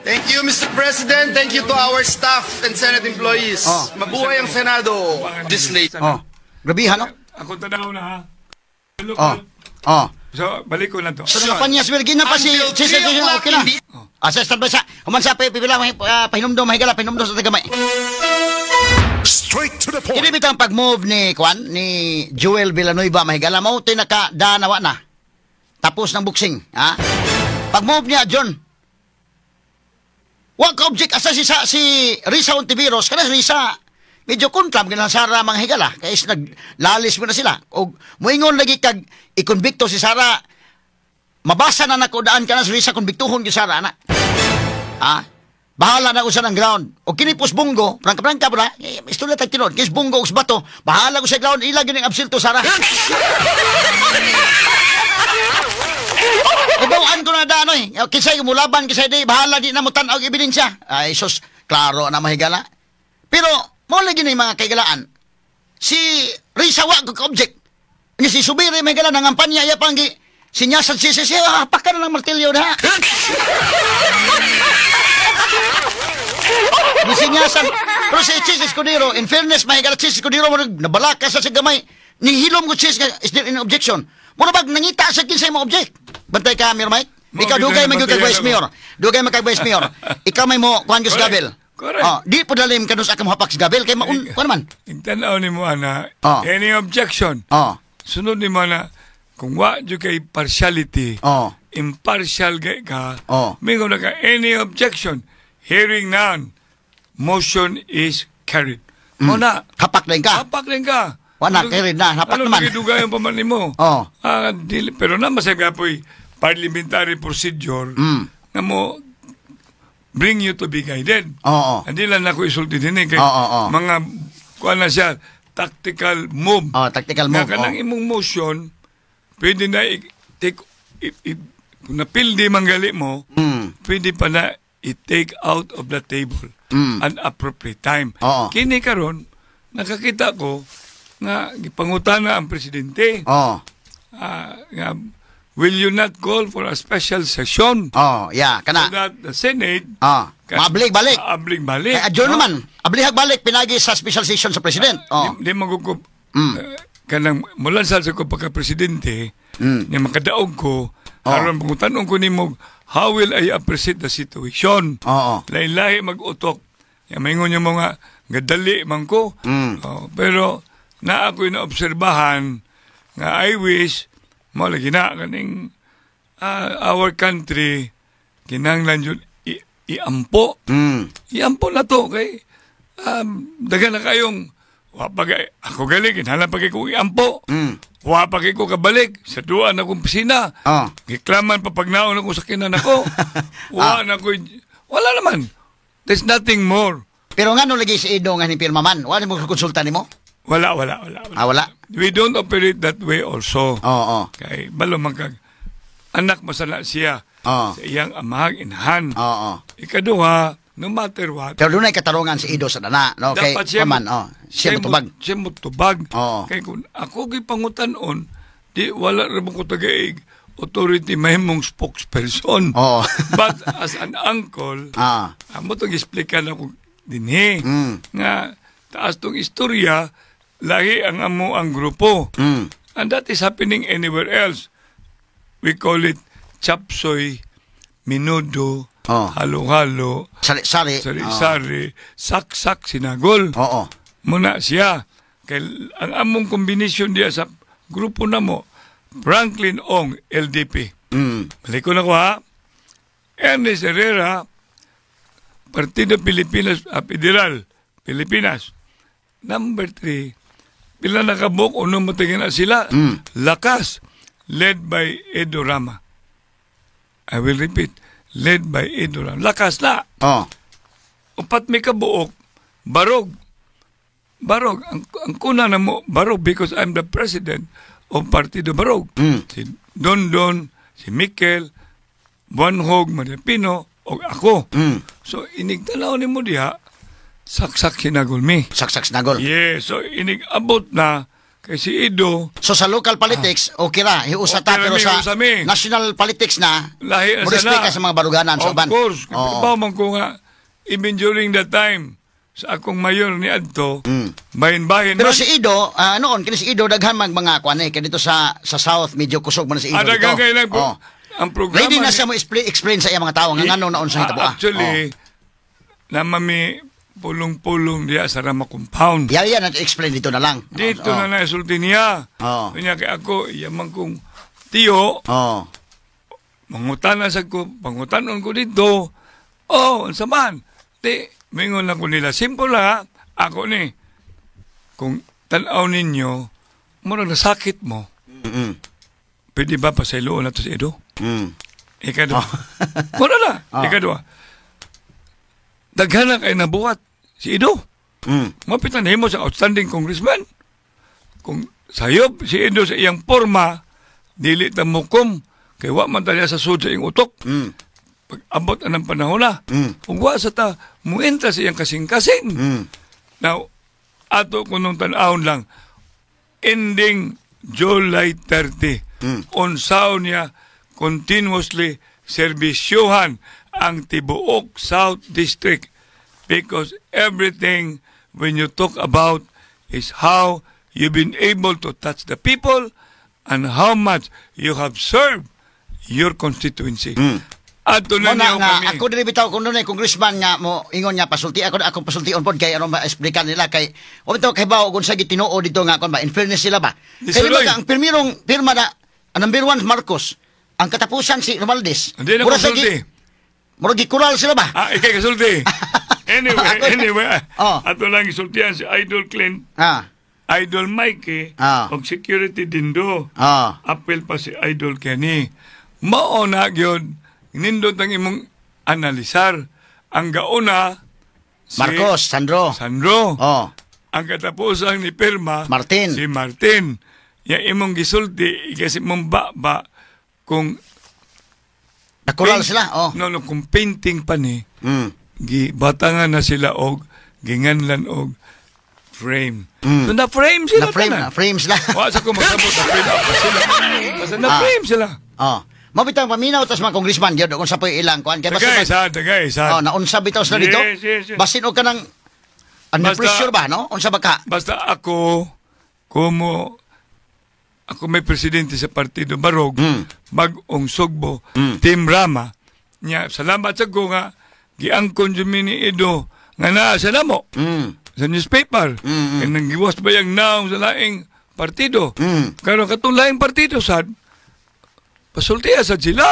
Thank you, Mr. President. Thank you to our staff and Senate employees. Mabuhay ang Senado. Legislation. Grabihan, no? Ako tanaw na ha. So, balik ko na to. So, kampanya, Subiri, na pa si okay na. Asestan ba sa, kumansa pa pipila, pahinumdom, mahigala, pahinumdom sa tagamay. Straight to the point. Kinibitang pag-move ni Joel Villanueva, mahigala mo, tinakadanawa na. Tapos ng boxing, ha? Pag-move niya, John. Wag ka object, asa si Risa Ontiveros, kana si Risa, medyo kontram, Sara mga higala, kaya naglalis mo na sila. O muingon lagi kag, ikonbikto si Sara, mabasa na nakudaan ka na si Risa, konbiktuhon ki Sara, anak. Bahala na usa ng ground. O kinipos bunggo, prangka-prangka po na, istorya tag tinod, kis bunggo us bato, bahala ko sa ground, ilag yun ang absilto, Sara. Ibawaan ko na daan, kisay mulaban, kisay di, bahala di na mo tanaw ebidensya. Ay, sus, klaro na mahigala. Pero, mo lagi na yung mga kaigalaan. si Risa wa ko object. Nga si Subiri may gala ng kampanya ya panggi sinyasan siya hapak ka na ng martilyo na. Ni sinyasan pero si Chis Escudero in fairness may gala Chis Escudero mo nabalaka sa gamay ni hilom ko Chis is there any objection. Mura bag nangita sa kinsay mo object. Bantay ka Mayor Mike. Ikaw dugay magyo kag Vice Mayor. Dugay mag kag Vice Mayor. Ikaw may mo kuan Gus Gabel. Correct. Di po dalim kanus akam hapak si Gabel kay maun kuan man. Tanaw ni mo ana any objection. Sunod ni mo na kung wa jud kay partiality. Impartial ka. Mingo na ka any objection. Hearing none. Motion is carried. Mo na hapak lang ka. Hapak lang ka. Wala carried na hapak ano, naman. Ano dugay ang paman mo? Pero na masabi po'y parliamentary procedure na mo bring you to be guided. Hindi lang ako isulti din kay mga kuha na siya tactical move. Tactical move. Nga kanang imong motion pwede na kung napildi manggali mo pwede pa na i-take out of the table at appropriate time. Kini karon nakakita ko nga gipangutana ang presidente. Nga will you not call for a special session? Kana. So that the Senate maablig balik. Ablig balik. Adjourn naman. Ablihag balik pinagi sa special session sa president. Di magukup kanang mulan sa ko pagka-presidente ni makadaog ko aron pangutan-on ko nimo how will I appreciate the situation? Lain-lahi mag-utok. Maingon niyo mga gadali man ko. Pero na ako'y naobserbahan nga I wish mo lagi na kaning our country kinahanglan yun iampo. Iampo na to kay dagan na kayong ako gali kinahanglan pag ko iampo. Wa pa ko kabalik sa duan akong pisina. Giklaman pa pagnaon ako sa kinan ako. Wala naman. There's nothing more. Pero nga no lagi si Ido nga ni pirma man. Wala mo konsulta nimo? Wala. Wala. We don't operate that way also. Kay balo magkag anak masala siya sa iyang amahang inahan. Ikaduha, no matter what. Pero doon ay katarungan si Ido sa dana. No? Kay paman, siya mutubag. Siya mutubag. Kay kung ako gipangutan-on, di wala rin ko tagaig authority mahimong spokesperson. But as an uncle, mo itong explican ako dinhi. Nga taas tong istorya, lahi ang amo ang grupo. And that is happening anywhere else. We call it chapsoy, minudo, halo-halo, sari-sari, sak-sak, sinagol. Muna siya. Kaya ang among kombinasyon diya sa grupo na mo, Franklin Ong, LDP. Balik ko na ko ha. Ernest Herrera, Partido Pilipinas, Federal, Pilipinas. Number 3, pila nakabok, unong matingin na sila. Lakas, led by Edo Rama. I will repeat, led by Edo Rama. Lakas na. Upat may kabuok, barog. Ang kuna na mo, barog, because I'm the president of Partido Barog. Si Don, si Mikel, Buanhog, Maria Pino, o ako. So, inigtalaw ni mo diha, saksak sinagol mi. Saksak sinagol. Yes, so inigabot na kay si Ido. So sa local politics, okay ra, hiusa ta, pero sa national politics na, modeste ka sa mga baruganan. Of course. Kapabaw man ko nga, even during that time, sa akong mayor ni Adto, bahin-bahin pero si Ido, noon, kini si Ido, daghan mga kwan kaya dito sa South, medyo kusog man si Ido dito. Daghan kayo lang po. Ang programa ready na siya mo explain sa iya mga tao nga ngano naon sa hitabo. Actually, namami pulong-pulong diya sa Rama Compound. Yan explain dito na lang. Dito na naisulti niya. Kanya kay ako, yaman kong tiyo. Mangutanan sa ko, pangutanon ko dito. Sa man. Di, mingon lang ko nila. Simple ha, ako ni. Kung tanaw ninyo, mura na sakit mo. Pwede ba pasayloon na to si Edo? Ikadwa. Mura na. Ikadwa. Daghan na kayo nabuhat si Edo. Mapitan mo sa outstanding congressman. Kung sayop si Edo sa iyang forma, dili ta mukom, kay wa man talya sa sud sa iyang utok. Pag abot na ng panahon na, kung wa sa ta, muentra sa iyang kasing-kasing. Now, ato kunong tanawon lang, ending July 30, unsaon niya continuously servisyohan ang tibuok South District, because everything when you talk about is how you've been able to touch the people and how much you have served your constituency. Ato na niyo kami. Ako din bitaw kung noon congressman nga mo ingon nga pasulti ako pasultion pod kay ano ma-explican nila kay o bitaw kay bawo kun sa gitinuo dito nga kon ba in fairness sila ba. Kay ang pirmirong pirma na number 1 Marcos, ang katapusan si Romualdez. Mura pasulti. Mura gikural sila ba? Ikay kasulti. Anyway, ato lang isultihan si Idol Clint. Idol Mikey og security dindo. Apel pa si Idol Kenny. Mao na gyud nindot ang imong analisar. Ang gauna si Marcos, Sandro. Ang katapusan ni Pirma, Martin. Si Martin. Yang imong gisulti, kasi mong ba kung nakural sila. No, kung painting pa ni, gibatangan na sila og ginganlan og frame. So na-frame sila. Na-frame sila. Wasa ko magsabot na-frame pa sila. Basta na-frame sila. Mabitang paminaw tas mga congressman gyud kung sa poy ilang kuan kay Tagay sa. Naunsa bitaw sila dito. Yes. Basin og kanang under pressure ba, no? Unsa ba ka? Basta ako may presidente sa Partido Barog, Mag-ong Sugbo, Team Rama. Nya salamat sa ko nga giangkon jud ni Edo nga naa sa namo. Sa newspaper. Kaya nanggiwas ba yung naong sa laing partido. Karon katong laing partido sad pasultiya sa sila.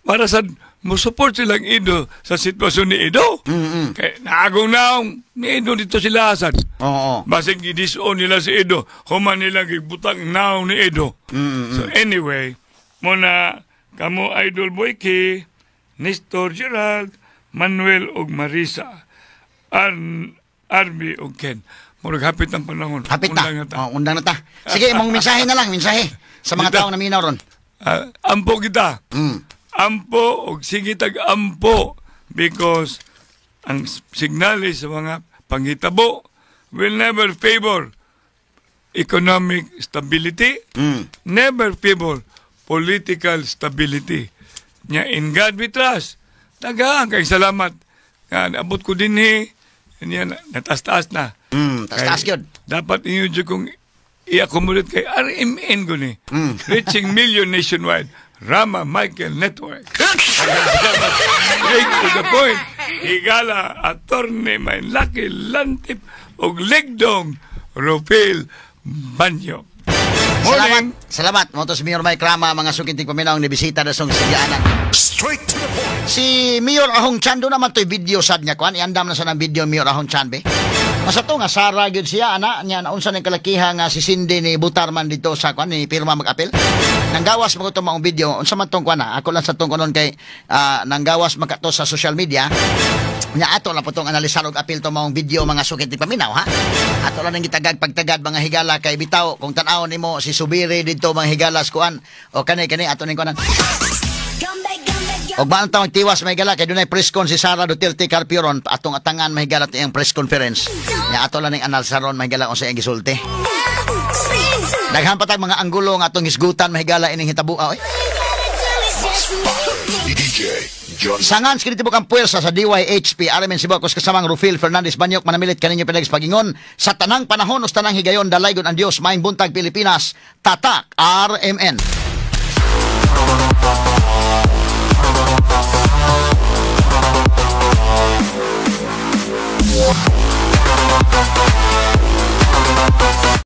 Para sa mo-support silang Edo sa sitwasyon ni Edo. Kaya naagong naong ni Edo dito sila sad. Basig i-disown nila si Edo. Human nila gibutang naong ni Edo. So anyway, muna kamo Idol Boyke, Nestor Gerald, Manuel ug Marisa, Arby ug Ken. Murag hapit ang panahon. Undang na ta. Sige, imong mensahe na lang, mensahe sa mga tao na minaw ron. Ampo kita. Ampo og sige tag-ampo because ang signal sa mga panghitabo will never favor economic stability, never favor political stability. Nya in God we trust. Daghang kay salamat. Abot ko din natas-taas na. Taas-taas yun. Dapat inyo dyan kung i-accommodate kay RMN ko ni. Reaching million nationwide. Rama Michael Network. Straight to the point. Higala, attorney, may laki, lantip, og legdong, Rufil Banyo. Salamat. Motos Mayor Mike Rama, mga sukinting paminaw ni bisita na song sigyaanan. Straight to the point. Si Mayor Ahong Chan, doon naman to'y video sad niya, kuan. Iandam na sa ng video Mayor Ahong Chan, be. Masato nga, Sara yun siya, niya, naunsa ng kalakiha nga si Cindy ni Butarman dito sa, kuan, ni Pirma mag-apel. Nanggawas mo ito maong video, unsa man tong, kuan, ako lang sa tong kunon kay, nanggawas magkato sa social media. Nya ato lang po itong analisar og apil to maong video mga sukinting paminaw, ha? Ato lang nang gitagag pagtagad mga higala kay bitaw kung tan-aw nimo si Subiri dito mga higalas kuan o kani ato ning kuan. Og baan tawag tiwas mga higala kay dunay press con si Sara Duterte Carpioron atong atangan mga higala tiyang press conference. Nya ato lang ning analisaron mga higala unsa ang gisulti. Daghan pa tag mga anggulo nga atong hisgutan mga higala ining hitabuaw. Sangan sa kinitibok ang puwersa sa DYHP RMN Cebu kus kasamang Rufil Fernandez Banyok manamilit kaninyo pinags pagingon sa tanang panahon us tanang higayon dalaygon ang Dios maing buntag Pilipinas tatak RMN.